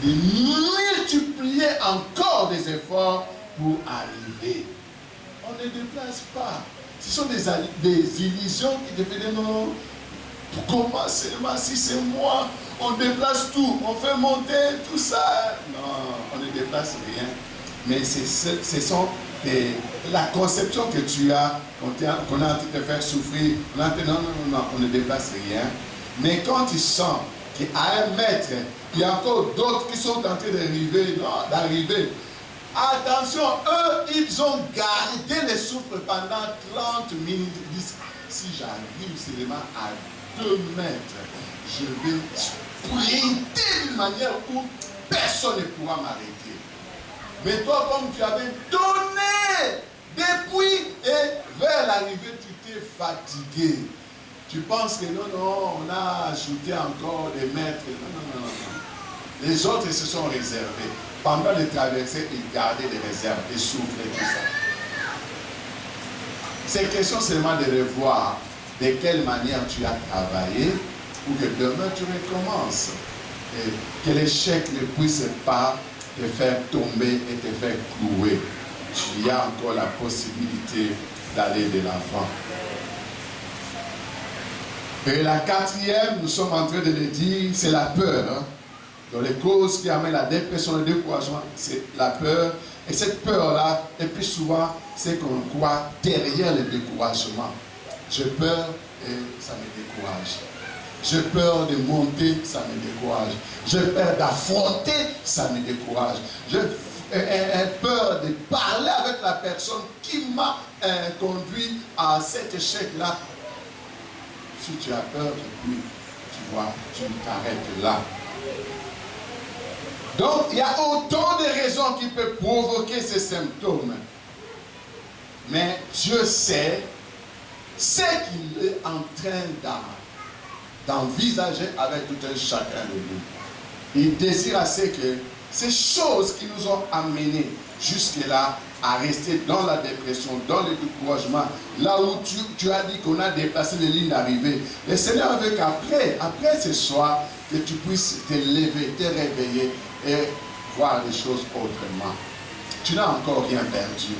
de multiplier encore des efforts pour arriver. On ne déplace pas. Ce sont des illusions qui te font non. Comment seulement si c'est moi, on déplace tout, on fait monter tout ça. Non, on ne déplace rien. Mais ce sont la conception que tu as, qu'on est en train de te faire souffrir. Non, on ne déplace rien. Mais quand tu sens qu'à 1 mètre, il y a encore d'autres qui sont en train d'arriver. Attention, eux, ils ont gardé le souffle pendant 30 minutes. Ils disent, si j'arrive seulement à 2 mètres, je vais sprinter d'une manière où personne ne pourra m'arrêter. Mais toi, comme tu avais donné depuis et vers l'arrivée, tu t'es fatigué. Tu penses que non, on a ajouté encore des mètres. Non. Les autres se sont réservés. Pendant les traversées, ils gardaient des réserves, des souffles et tout ça. C'est question seulement de revoir de quelle manière tu as travaillé pour que demain tu recommences. Et que l'échec ne puisse pas te faire tomber et te faire clouer. il y a encore la possibilité d'aller de l'avant. Et la quatrième, nous sommes en train de le dire, c'est la peur. Hein. Donc les causes qui amènent la dépression, le découragement, c'est la peur. Et cette peur-là, et plus souvent, c'est qu'on croit derrière le découragement. J'ai peur et ça me décourage. J'ai peur de monter, ça me décourage. J'ai peur d'affronter, ça me décourage. J'ai peur de parler avec la personne qui m'a conduit à cet échec-là. Si tu as peur, et puis tu vois, tu t'arrêtes là. Donc, il y a autant de raisons qui peuvent provoquer ces symptômes. Mais Dieu sait ce qu'il est en train d'envisager avec tout un chacun de nous. Il désire assez que ces choses qui nous ont amenés jusque-là à rester dans la dépression, dans le découragement, là où tu as dit qu'on a dépassé les lignes d'arrivée, le Seigneur veut qu'après ce soir, que tu puisses te lever, te réveiller et voir les choses autrement. Tu n'as encore rien perdu.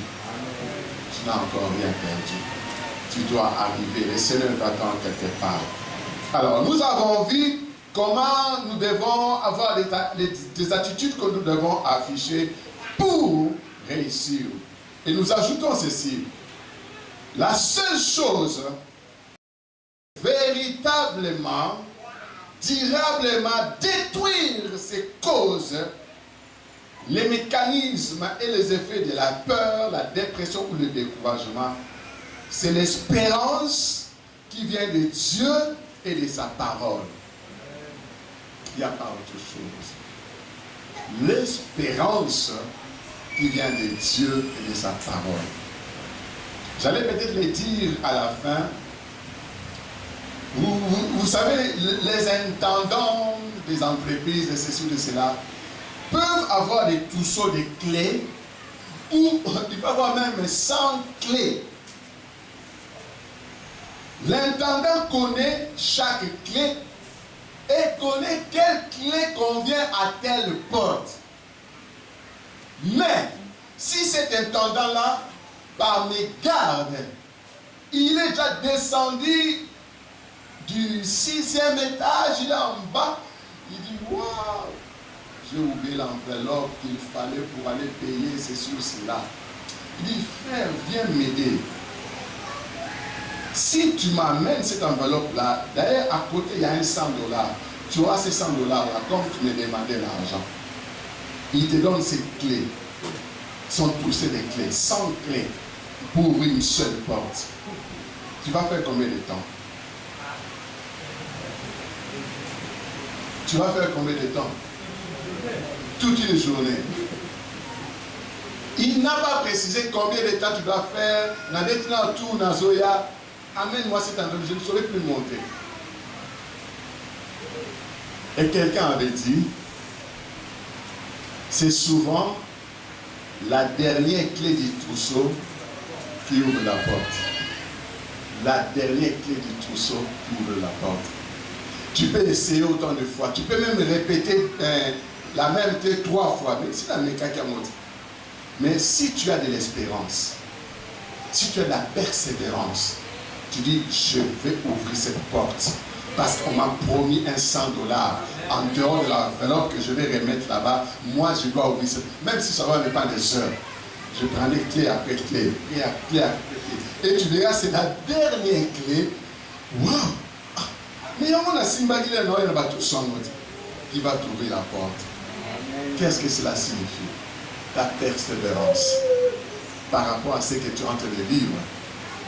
Tu n'as encore rien perdu. Tu dois arriver. Le Seigneur t'attend quelque part. Alors, nous avons vu comment nous devons avoir des attitudes que nous devons afficher pour réussir. Et nous ajoutons ceci. La seule chose véritablement, durablement détruire ces causes, les mécanismes et les effets de la peur, la dépression ou le découragement, c'est l'espérance qui vient de Dieu et de sa parole. Il n'y a pas autre chose. L'espérance qui vient de Dieu et de sa parole. J'allais peut-être le dire à la fin. Vous savez, les intendants des entreprises, de ceci, de cela, peuvent avoir des trousseaux de clés, ou ils peuvent avoir même 100 clés. L'intendant connaît chaque clé et connaît quelle clé convient à telle porte. Mais, si cet intendant-là, par mégarde, il est déjà descendu du 6e étage, il est en bas, il dit, waouh, j'ai oublié l'enveloppe qu'il fallait pour aller payer ceci ou cela. Il dit, frère, viens m'aider. Si tu m'amènes cette enveloppe-là, d'ailleurs à côté il y a un $100, tu auras ces $100 là, comme tu me demandais l'argent. Il te donne ces clés. Sont tous des clés, 100 clés pour ouvrir une seule porte. Tu vas faire combien de temps? Tu vas faire combien de temps? Toute une journée. Il n'a pas précisé combien de temps tu dois faire. Amène-moi cet endroit, je ne saurais plus monter. Et quelqu'un avait dit, c'est souvent la dernière clé du trousseau qui ouvre la porte. La dernière clé du trousseau qui ouvre la porte. Tu peux essayer autant de fois. Tu peux même répéter la même clé 3 fois. Mais c'est la mécanique à monter. Mais si tu as de l'espérance, si tu as de la persévérance, tu dis, je vais ouvrir cette porte. Parce qu'on m'a promis un $100 en dehors de l'enveloppe que je vais remettre là-bas. Moi, je dois ouvrir cette porte. Même si ça va me prendre des heures. Je prends les clés après clé, clé après clé après clé. Et tu verras, c'est la dernière clé. Waouh! Mais il y a un Simba qui va tout son mot. Qui va t'ouvrir la porte. Qu'est-ce que cela signifie? Ta persévérance par rapport à ce que tu es en train de vivre.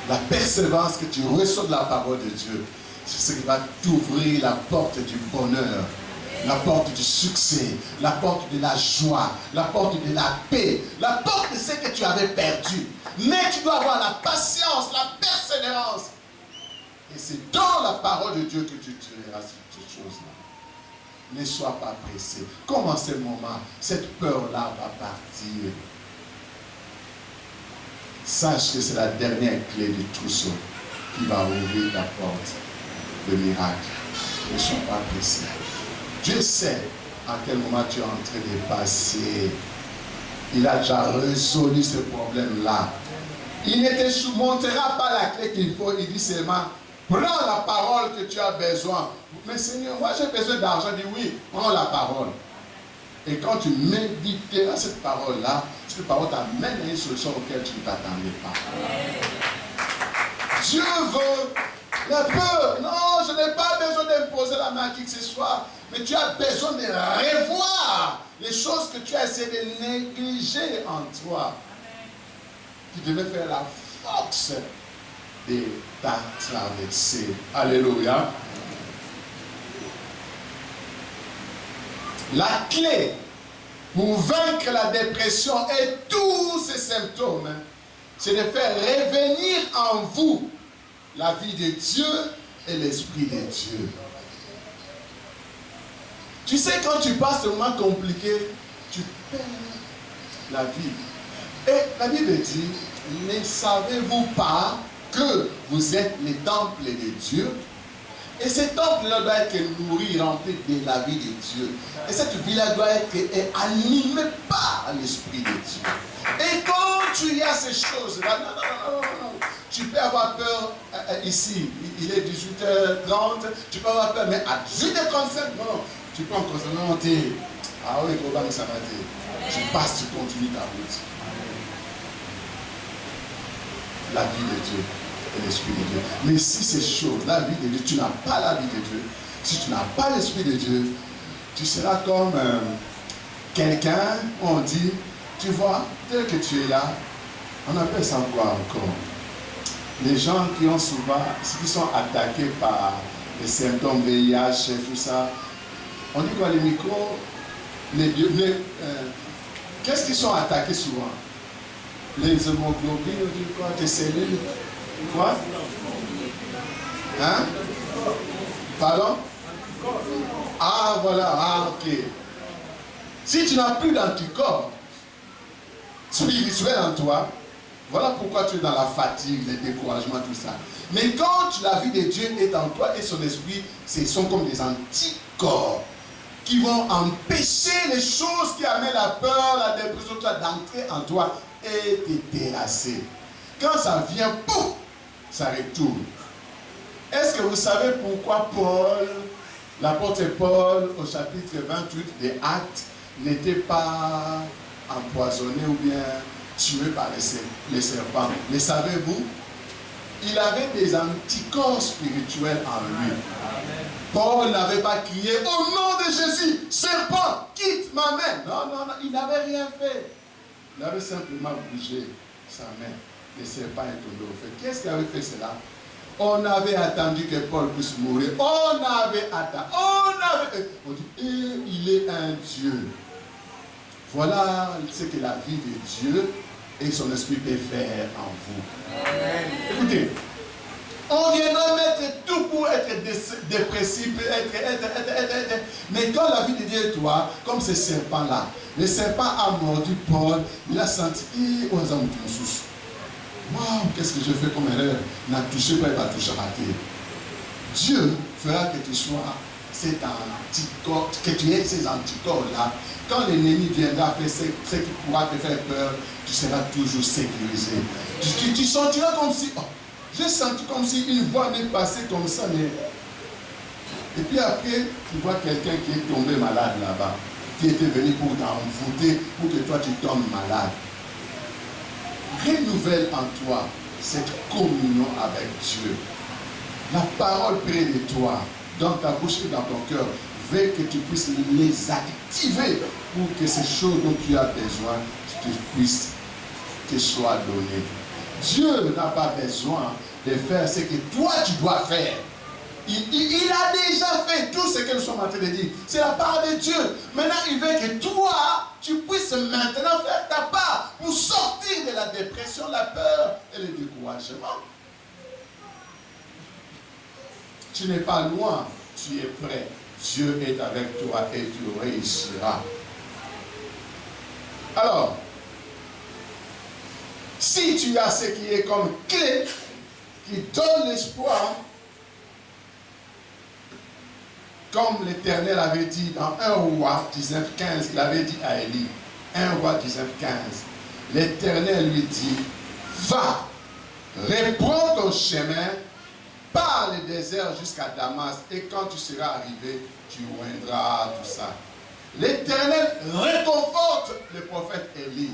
La persévérance que tu reçois de la parole de Dieu, c'est ce qui va t'ouvrir la porte du bonheur, la porte du succès, la porte de la joie, la porte de la paix, la porte de ce que tu avais perdu. Mais tu dois avoir la patience, la persévérance. Et c'est dans la parole de Dieu que tu tireras cette chose-là. Ne sois pas pressé. Comme en ce moment, cette peur-là va partir. Sache que c'est la dernière clé du trousseau qui va ouvrir la porte de miracle. Ne sois pas pressé. Dieu sait à quel moment tu es en train de passer. il a déjà résolu ce problème-là. Il ne te montrera pas la clé qu'il faut. Il dit seulement, prends la parole que tu as besoin. Mais Seigneur, moi j'ai besoin d'argent. Il dit oui, prends la parole. Et quand tu méditeras cette parole-là, cette parole t'amène à une solution auquel tu ne t'attendais pas. Dieu veut la peur. Non, je n'ai pas besoin d'imposer la main à qui que ce soit. Mais tu as besoin de revoir les choses que tu as essayé de négliger en toi. Qui devaient faire la force de ta traversée. Alléluia. La clé pour vaincre la dépression et tous ces symptômes, c'est de faire revenir en vous la vie de Dieu et l'Esprit de Dieu. Tu sais, quand tu passes un moment compliqué, tu perds la vie. Et la Bible dit, ne savez-vous pas que vous êtes les temples de Dieu? Et ce temple-là doit être nourri, rempli de la vie de Dieu. Et cette vie-là doit être animée par l'Esprit de Dieu. Et quand tu as ces choses-là, non. Tu peux avoir peur ici, il est 18h30, tu peux avoir peur, mais à 18h35, non. Tu peux encore se monter. Ah oui, comment ça va dire? Tu passes, tu continues ta route. La vie de Dieu. Et l'Esprit de Dieu. Mais si ces choses, la vie de Dieu, tu n'as pas la vie de Dieu, si tu n'as pas l'Esprit de Dieu, tu seras comme quelqu'un, on dit, tu vois, tel que tu es là, on appelle ça quoi encore? Les gens qui ont souvent, qui sont attaqués par les symptômes VIH et tout ça, on dit quoi, les micros, qu'est-ce qu'ils sont attaqués souvent? Les hémoglobines, on dit quoi, tes cellules? Quoi? Hein? Pardon? Ah, voilà. Ah, ok. Si tu n'as plus d'anticorps spirituel en toi, voilà pourquoi tu es dans la fatigue, le découragement, tout ça. Mais quand la vie de Dieu est en toi et son esprit, ce sont comme des anticorps qui vont empêcher les choses qui amènent la peur, la dépression, d'entrer en toi et te terrasser. Quand ça vient, pouf, ça retourne. Est-ce que vous savez pourquoi Paul, l'apôtre Paul, au chapitre 28 des Actes, n'était pas empoisonné ou bien tué par les serpents? Le savez-vous? Il avait des anticorps spirituels en lui. Paul n'avait pas crié « Au nom de Jésus, serpent, quitte ma main !» Non, il n'avait rien fait. Il avait simplement bougé sa main. Le serpent est tombé au feu. Qu'est-ce qui avait fait cela? On avait attendu que Paul puisse mourir. On avait attendu. On dit, il est un Dieu. Voilà ce que la vie de Dieu et son esprit peut faire en vous. Amen. Écoutez, on viendra mettre tout pour être dépressif, mais quand la vie de Dieu est toi, comme ce serpent-là, le serpent a mordu Paul, il a senti, waouh, qu'est-ce que je fais comme erreur? N'a touché pas, il va toucher raté. Dieu fera que tu sois cet anticorps, que tu aies ces anticorps-là. Quand l'ennemi viendra faire ce qui pourra te faire peur, tu seras toujours sécurisé. Tu sentiras comme si, j'ai senti comme si une voix m'est passée comme ça, mais... Et puis après, tu vois quelqu'un qui est tombé malade là-bas, qui était venu pour t'envoûter, pour que toi tu tombes malade. Renouvelle en toi cette communion avec Dieu. La parole près de toi, dans ta bouche et dans ton cœur, veut que tu puisses les activer pour que ces choses dont tu as besoin, tu puisses te soient données. Dieu n'a pas besoin de faire ce que toi tu dois faire. Il a déjà fait tout ce que nous sommes en train de dire. C'est la part de Dieu. Maintenant, il veut que toi, tu puisses maintenant faire ta part pour sortir de la dépression, la peur et le découragement. Tu n'es pas loin, tu es prêt. Dieu est avec toi et tu réussiras. Alors, si tu as ce qui est comme clé, qui donne l'espoir, comme l'Éternel avait dit dans 1 Roi 19, 15, il avait dit à Élie, 1 Roi 19, 15. L'Éternel lui dit, va, reprends ton chemin, par le désert jusqu'à Damas, et quand tu seras arrivé, tu oindras tout ça. L'Éternel réconforte le prophète Élie.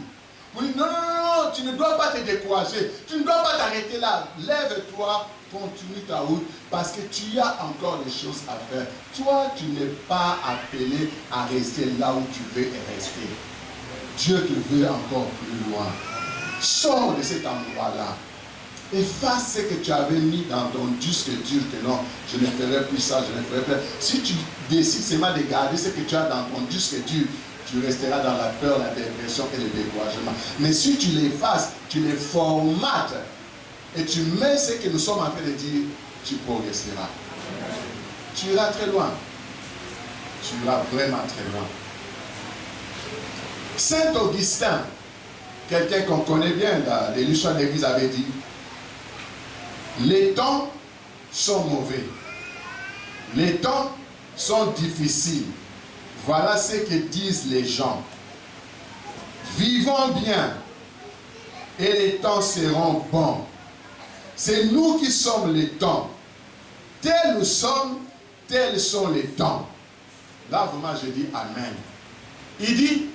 Oui, non, non, non, tu ne dois pas te décourager, tu ne dois pas t'arrêter là. Lève-toi, continue ta route, parce que tu as encore des choses à faire. Toi, tu n'es pas appelé à rester là où tu veux rester. Dieu te veut encore plus loin. Sors de cet endroit-là. Efface ce que tu avais mis dans ton disque dur, que non, je ne ferai plus ça, je ne ferai plus. Si tu décides seulement de garder ce que tu as dans ton disque dur, tu resteras dans la peur, la dépression et le découragement. Mais si tu l'effaces, tu les formates et tu mets ce que nous sommes en train de dire, tu progresseras. Tu iras très loin. Tu iras vraiment très loin. Saint Augustin, quelqu'un qu'on connaît bien dans l'illustre de l'Église, avait dit, les temps sont mauvais. Les temps sont difficiles. Voilà ce que disent les gens. Vivons bien et les temps seront bons. C'est nous qui sommes les temps. Tels nous sommes, tels sont les temps. Là, vraiment, je dis Amen. Il dit,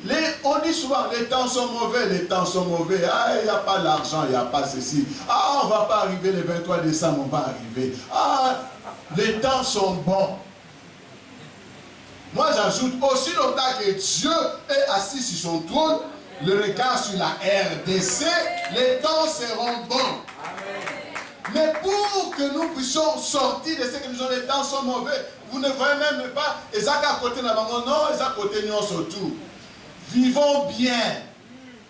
on dit souvent, les temps sont mauvais, les temps sont mauvais. Ah, il n'y a pas d'argent, il n'y a pas ceci. Ah, on ne va pas arriver le 23 décembre, on va arriver. Ah, les temps sont bons. Moi, j'ajoute, aussi longtemps que Dieu est assis sur son trône, le regard sur la RDC, les temps seront bons. Mais pour que nous puissions sortir de ce que nous avons, les temps sont mauvais. Vous ne voyez même pas, ils à côté de la maman, non, ils à côté de nous surtout. Vivons bien.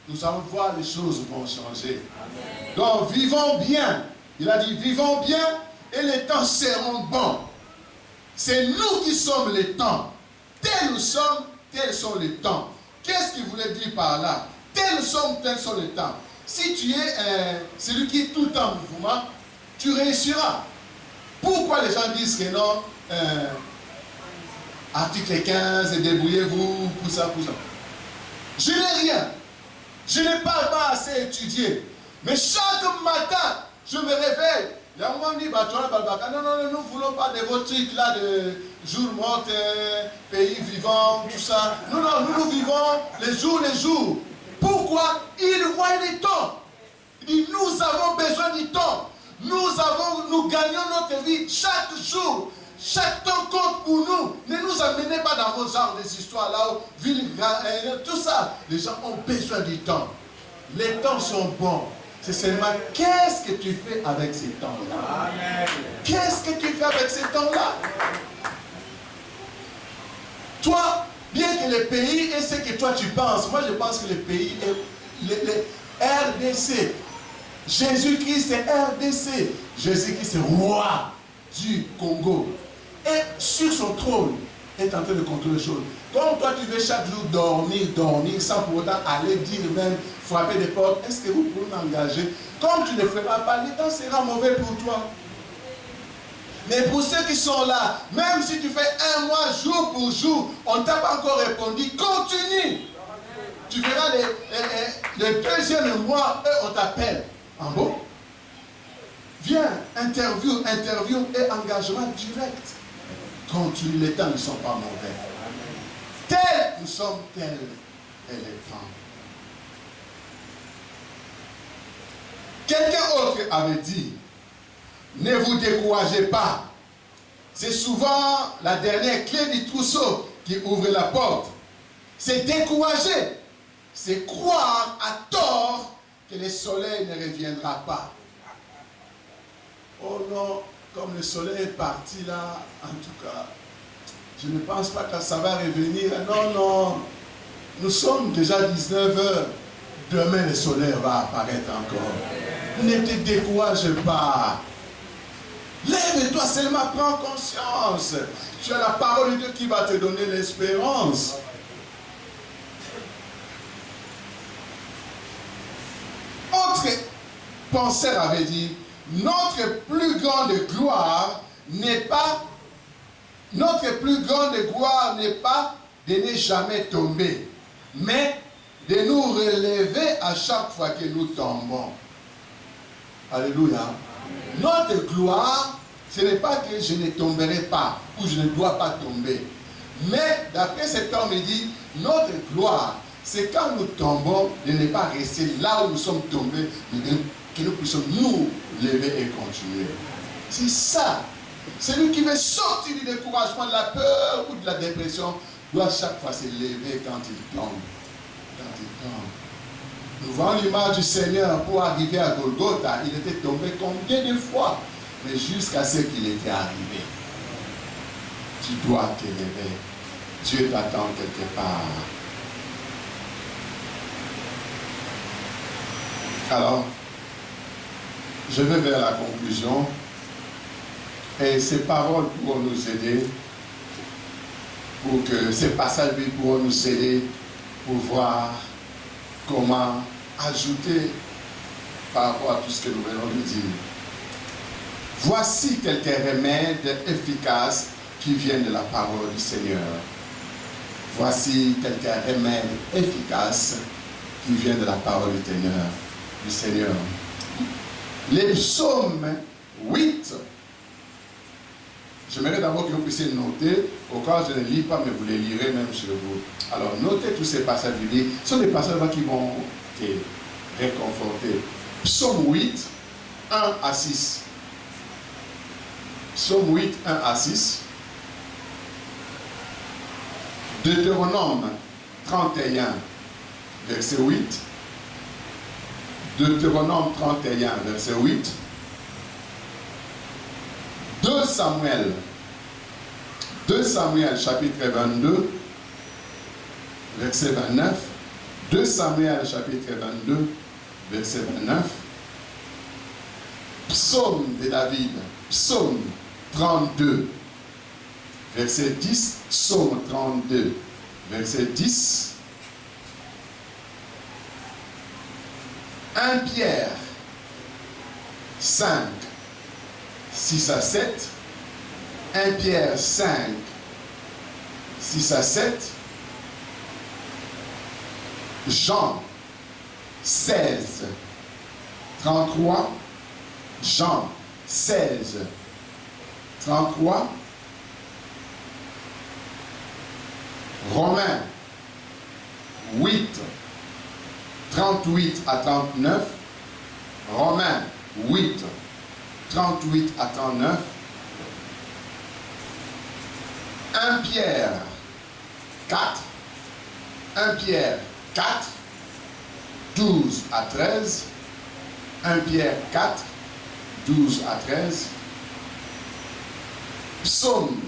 Nous allons voir les choses vont changer. Amen. Donc, vivons bien. Il a dit, vivons bien et les temps seront bons. C'est nous qui sommes les temps. Tels nous sommes, tels sont les temps. Qu'est-ce qu'il voulait dire par là? Tels nous sommes, tels sont les temps. Si tu es celui qui est tout le temps en mouvement, tu réussiras. Pourquoi les gens disent que non, article 15, débrouillez-vous, pour ça, pour ça. Je n'ai rien. Je n'ai pas assez étudié. Mais chaque matin, je me réveille. Il y a un moment dit, non, non, nous ne voulons pas de vos trucs là de jours morts, pays vivants, tout ça. Non, non, nous vivons les jours. Pourquoi? Il voit les temps. Il dit, nous avons besoin du temps. Nous gagnons notre vie chaque jour. Chaque temps compte pour nous. Ne nous amenez pas dans vos genres des histoires là où tout ça. Les gens ont besoin du temps. Les temps sont bons. C'est seulement qu'est-ce que tu fais avec ces temps-là? Qu'est-ce que tu fais avec ces temps-là? Toi, bien que le pays est ce que toi tu penses, moi je pense que le pays est le RDC. Jésus-Christ est RDC. Jésus-Christ est roi du Congo. Et sur son trône, est en train de contrôler les choses. Comme toi, tu veux chaque jour dormir, sans pour autant aller dire même, frapper des portes, est-ce que vous pouvez m'engager? Comme tu ne feras pas, le temps sera mauvais pour toi. Mais pour ceux qui sont là, même si tu fais un mois, jour pour jour, on ne t'a pas encore répondu, continue. Tu verras le deuxième mois, eux, on t'appelle. En bon? Viens, interview et engagement direct. Continue, les temps ne sont pas mauvais. Tels nous sommes, tels est le temps. Quelqu'un autre avait dit, ne vous découragez pas. C'est souvent la dernière clé du trousseau qui ouvre la porte. C'est décourager. C'est croire à tort que le soleil ne reviendra pas. Oh non, comme le soleil est parti là, en tout cas, je ne pense pas que ça va revenir. Non, non, nous sommes déjà 19 h. Demain, le soleil va apparaître encore. Ne te décourage pas. Lève-toi seulement, prends conscience. Tu as la parole de Dieu qui va te donner l'espérance. Autre penseur avait dit, notre plus grande gloire n'est pas de ne jamais tomber, mais de nous relever à chaque fois que nous tombons. Alléluia. Notre gloire, ce n'est pas que je ne tomberai pas ou je ne dois pas tomber. Mais d'après cet homme, il dit, notre gloire, c'est quand nous tombons, de ne pas rester là où nous sommes tombés, mais que nous puissions nous lever et continuer. C'est ça. Celui qui veut sortir du découragement, de la peur ou de la dépression, doit chaque fois se lever quand il tombe. Quand il tombe. Nous voyons l'image du Seigneur pour arriver à Golgotha. Il était tombé combien de fois? Mais jusqu'à ce qu'il était arrivé. Tu dois te lever. Dieu t'attend quelque part. Alors, je vais vers la conclusion. Et ces paroles pourront nous aider, pour que ces passages pourront nous aider pour voir comment ajouter par rapport à tout ce que nous venons de dire. Voici quelques remèdes efficaces qui viennent de la parole du Seigneur. Voici quelques remèdes efficaces qui viennent de la parole du Seigneur. Les psaumes 8. J'aimerais d'abord que vous puissiez noter, au cas où je ne lis pas, mais vous les lirez même chez vous. Alors, notez tous ces passages bibliques. Ce sont des passages qui vont te réconforter. Psaume 8, 1 à 6. Psaume 8, 1 à 6. Deutéronome 31, verset 8. Deutéronome 31, verset 8. 2 Samuel chapitre 22, verset 29. 2 Samuel chapitre 22, verset 29. Psaume de David, psaume 32, verset 10. Psaume 32, verset 10. 1 Pierre 5, 6 à 7, 1 Pierre 5, 6 à 7, Jean 16, 33, Jean 16, 33, Romains 8, 38 à 39, Romains 8, 38 à 39, 1 Pierre 4, 1 Pierre 4, 12 à 13, 1 Pierre 4, 12 à 13, Psaume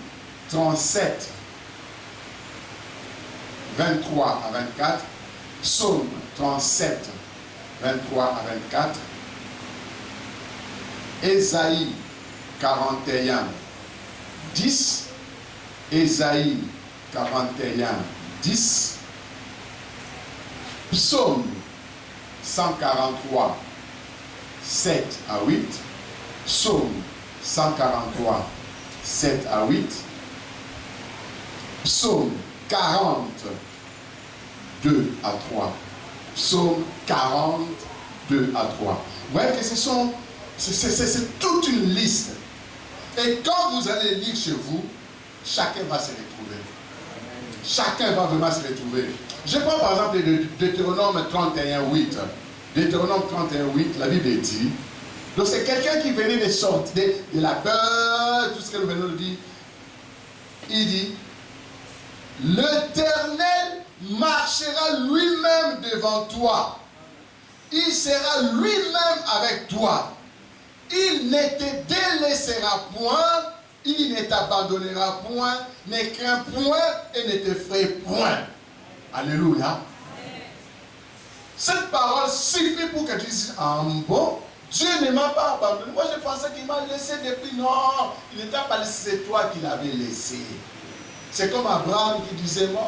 37, 23 à 24, Psaume 37, 23 à 24, Ésaïe 41, 10, Ésaïe 41, 10, Psaume 143, 7 à 8, Psaume 143, 7 à 8, Psaume 40, 2 à 3, Psaume 40, 2 à 3. Vous voyez que c'est toute une liste. Et quand vous allez lire chez vous, chacun va se retrouver. Chacun va vraiment se retrouver. Je prends par exemple le Deutéronome 31, 8. Deutéronome 31, 8, la Bible dit. Donc c'est quelqu'un qui venait de sortir de la peur, tout ce que nous venons de dire. Il dit, l'Éternel marchera lui-même devant toi. Il sera lui-même avec toi. Il ne te délaissera point, il ne t'abandonnera point, ne crains point et ne t'effraie point. Alléluia. Cette parole suffit pour que tu dises, ah bon, Dieu ne m'a pas abandonné. Moi je pensais qu'il m'a laissé depuis. Non, il ne t'a pas laissé, c'est toi qui l'avais laissé. C'est comme Abraham qui disait, bon,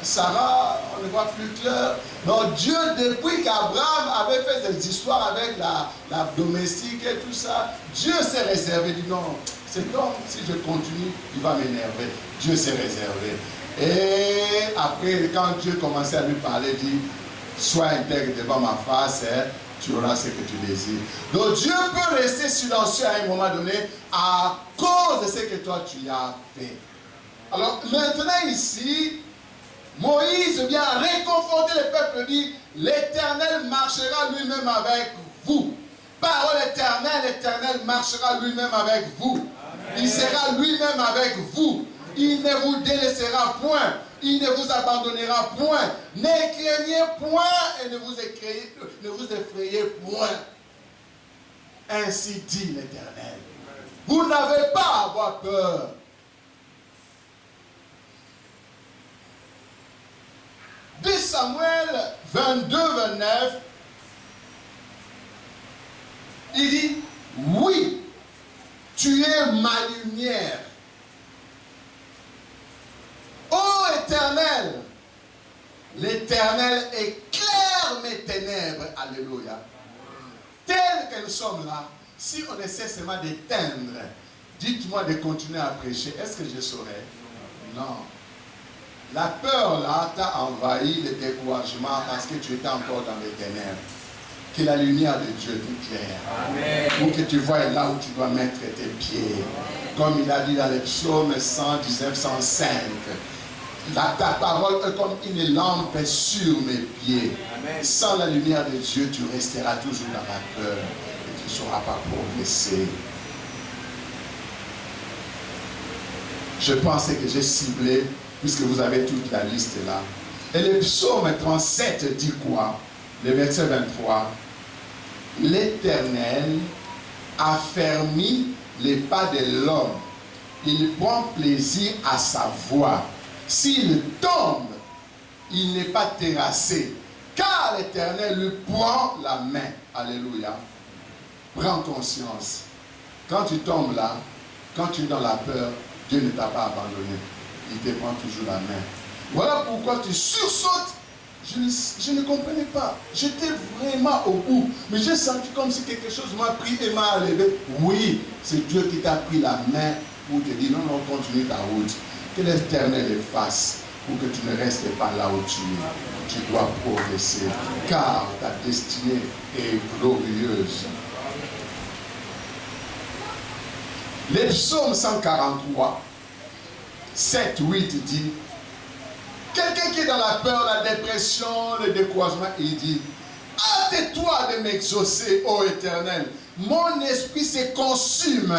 Sarah, on ne voit plus clair. Non, Dieu, depuis qu'Abraham avait fait des histoires avec la domestique et tout ça, Dieu s'est réservé. Il dit non, c'est comme si je continue, il va m'énerver. Dieu s'est réservé. Et après, quand Dieu commençait à lui parler, il dit, sois intègre devant ma face, tu auras ce que tu désires. Donc Dieu peut rester silencieux à un moment donné à cause de ce que toi tu as fait. Alors maintenant ici, Moïse vient réconforter le peuple, dit, l'Éternel marchera lui-même avec vous. Parole éternelle, l'Éternel marchera lui-même avec vous. Amen. Il sera lui-même avec vous. Il ne vous délaissera point. Il ne vous abandonnera point. Ne craignez point et ne vous effrayez point. Ainsi dit l'Éternel. Vous n'avez pas à avoir peur. De Samuel 22, 29, il dit, oui, tu es ma lumière. Ô Éternel, l'Éternel éclaire mes ténèbres. Alléluia. Telles que nous sommes là, si on essaie seulement d'éteindre, dites-moi de continuer à prêcher, est-ce que je saurais? Non. La peur là t'a envahi, le découragement parce que tu étais encore dans les ténèbres. Que la lumière de Dieu t'éclaire. Pour que tu vois là où tu dois mettre tes pieds. Comme il a dit dans le psaume 119, 105. Ta parole est comme une lampe sur mes pieds. Amen. Sans la lumière de Dieu, tu resteras toujours dans la peur. Et tu ne sauras pas progresser. Je pense que j'ai ciblé, puisque vous avez toute la liste là. Et le psaume 37 dit quoi? Le verset 23. L'Éternel affermit les pas de l'homme. Il prend plaisir à sa voix. S'il tombe, il n'est pas terrassé. Car l'Éternel lui prend la main. Alléluia. Prends conscience. Quand tu tombes là, quand tu es dans la peur, Dieu ne t'a pas abandonné. Il te prend toujours la main. Voilà pourquoi tu sursautes. Je ne comprenais pas. J'étais vraiment au bout. Mais j'ai senti comme si quelque chose m'a pris et m'a enlevé. Oui, c'est Dieu qui t'a pris la main pour te dire non, continue ta route. Que l'Éternel efface pour que tu ne restes pas là où tu es. Tu dois progresser. Car ta destinée est glorieuse. Les psaumes 143, 7, 8 dit, quelqu'un qui est dans la peur, la dépression, le découragement, il dit, hâte-toi de m'exaucer, ô Éternel. Mon esprit se consume.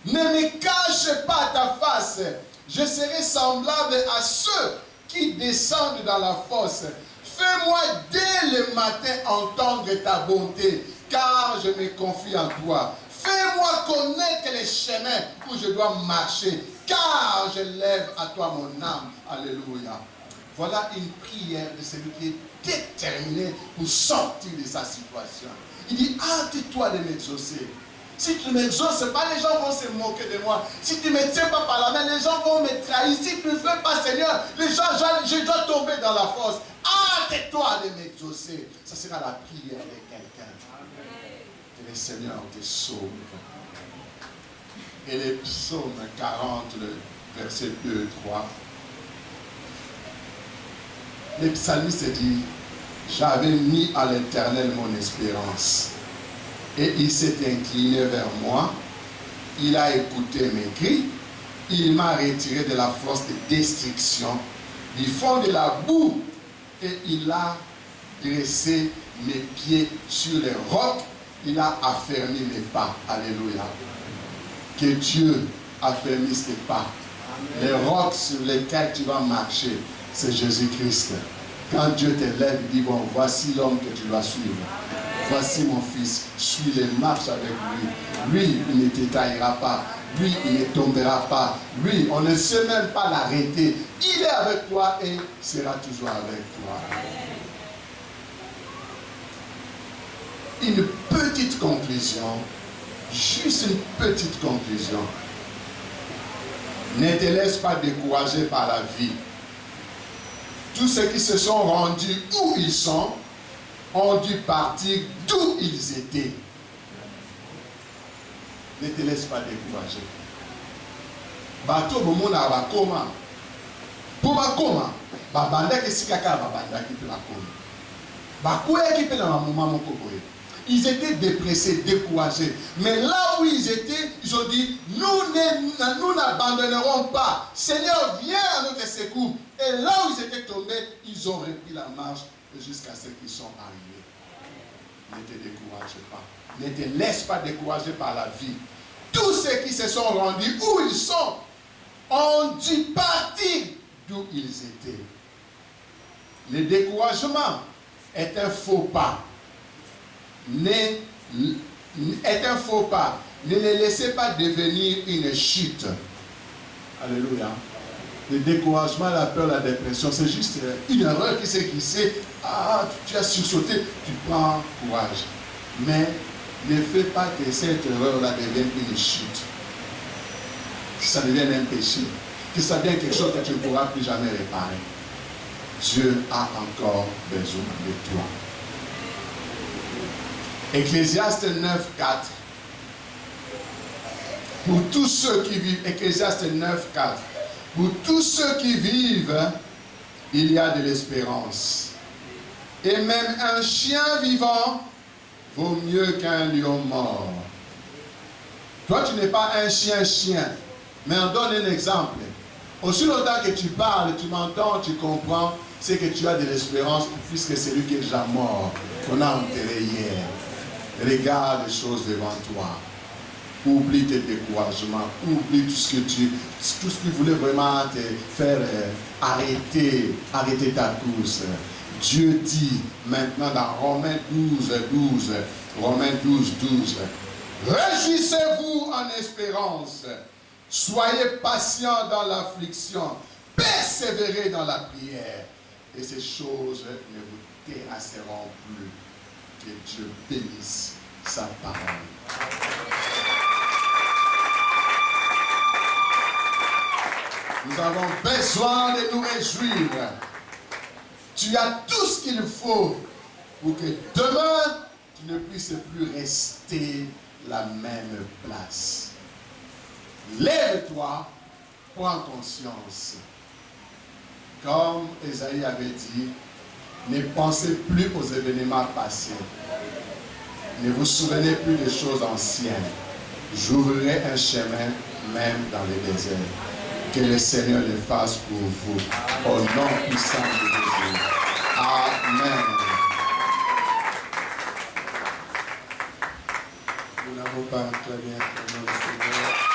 Ne me cache pas ta face. Je serai semblable à ceux qui descendent dans la fosse. Fais-moi dès le matin entendre ta bonté, car je me confie en toi. Fais-moi connaître les chemins où je dois marcher, car je lève à toi mon âme. Alléluia. Voilà une prière de celui qui est déterminé pour sortir de sa situation. Il dit, hâte-toi de m'exaucer. Si tu ne m'exauces pas, les gens vont se moquer de moi. Si tu ne me tiens pas par la main, les gens vont me trahir. Si tu ne fais pas, Seigneur, les gens, je dois tomber dans la fosse. Hâte-toi de m'exaucer. Ça sera la prière de quelqu'un. Que le Seigneur te sauve. Et les psaumes 40, le verset 2 et 3. Le psalmiste dit, j'avais mis à l'Éternel mon espérance. Et il s'est incliné vers moi. Il a écouté mes cris. Il m'a retiré de la fosse de destruction, du fond de la boue. Et il a dressé mes pieds sur les rocs. Il a affermi mes pas. Alléluia. Que Dieu affermisse tes pas. Amen. Les rocs sur lesquels tu vas marcher, c'est Jésus-Christ. Quand Dieu te lève, il dit, bon, voici l'homme que tu dois suivre. Voici mon fils, suis-le, marche avec lui. Lui, il ne te trahira pas. Lui, il ne tombera pas. Lui, on ne sait même pas l'arrêter. Il est avec toi et sera toujours avec toi. Une petite conclusion. Juste une petite conclusion. Ne te laisse pas décourager par la vie. Tous ceux qui se sont rendus où ils sont ont dû partir d'où ils étaient. Ne te laisse pas décourager. Bateau Bomona Bakoma. Pour ma coma, babanda que si kaka babanda qui peut la coma. Bakoué qui peut la maman mon cocoé. Ils étaient dépressés, découragés. Mais là où ils étaient, ils ont dit, nous n'abandonnerons pas. Seigneur, viens à notre secours. Et là où ils étaient tombés, ils ont repris la marche jusqu'à ce qu'ils sont arrivés. Ne te décourage pas. Ne te laisse pas décourager par la vie. Tous ceux qui se sont rendus où ils sont ont dû partir d'où ils étaient. Le découragement est un faux pas. Est un faux pas. Ne le laissez pas devenir une chute. Alléluia. Le découragement, la peur, la dépression, c'est juste une erreur qui s'est glissée. Ah, tu as sursauté, tu prends courage. Mais ne fais pas que cette erreur-là devienne une chute. Que ça devienne un péché. Que ça devienne quelque chose que tu ne pourras plus jamais réparer. Dieu a encore besoin de toi. Ecclésiaste 9, 4. Pour tous ceux qui vivent, Ecclésiaste 9, 4. Pour tous ceux qui vivent, il y a de l'espérance. Et même un chien vivant vaut mieux qu'un lion mort. Toi, tu n'es pas un chien, mais on donne un exemple. Aussi longtemps que tu parles, tu m'entends, tu comprends, c'est que tu as de l'espérance, puisque c'est lui qui est déjà mort, qu'on a enterré hier. Regarde les choses devant toi. Oublie tes découragements, oublie tout ce qui voulait vraiment te faire arrêter ta course. Dieu dit maintenant dans Romains 12, 12, réjouissez-vous en espérance, soyez patients dans l'affliction, persévérez dans la prière, et ces choses ne vous terrasseront plus. Que Dieu bénisse sa parole. Nous avons besoin de nous réjouir. Tu as tout ce qu'il faut pour que demain, tu ne puisses plus rester la même place. Lève-toi, prends conscience. Comme Esaïe avait dit, ne pensez plus aux événements passés. Ne vous souvenez plus des choses anciennes. J'ouvrirai un chemin même dans le désert. Que le Seigneur le fasse pour vous. Au nom puissant de Jésus. Amen. Nous n'avons pas très bien le nom du Seigneur.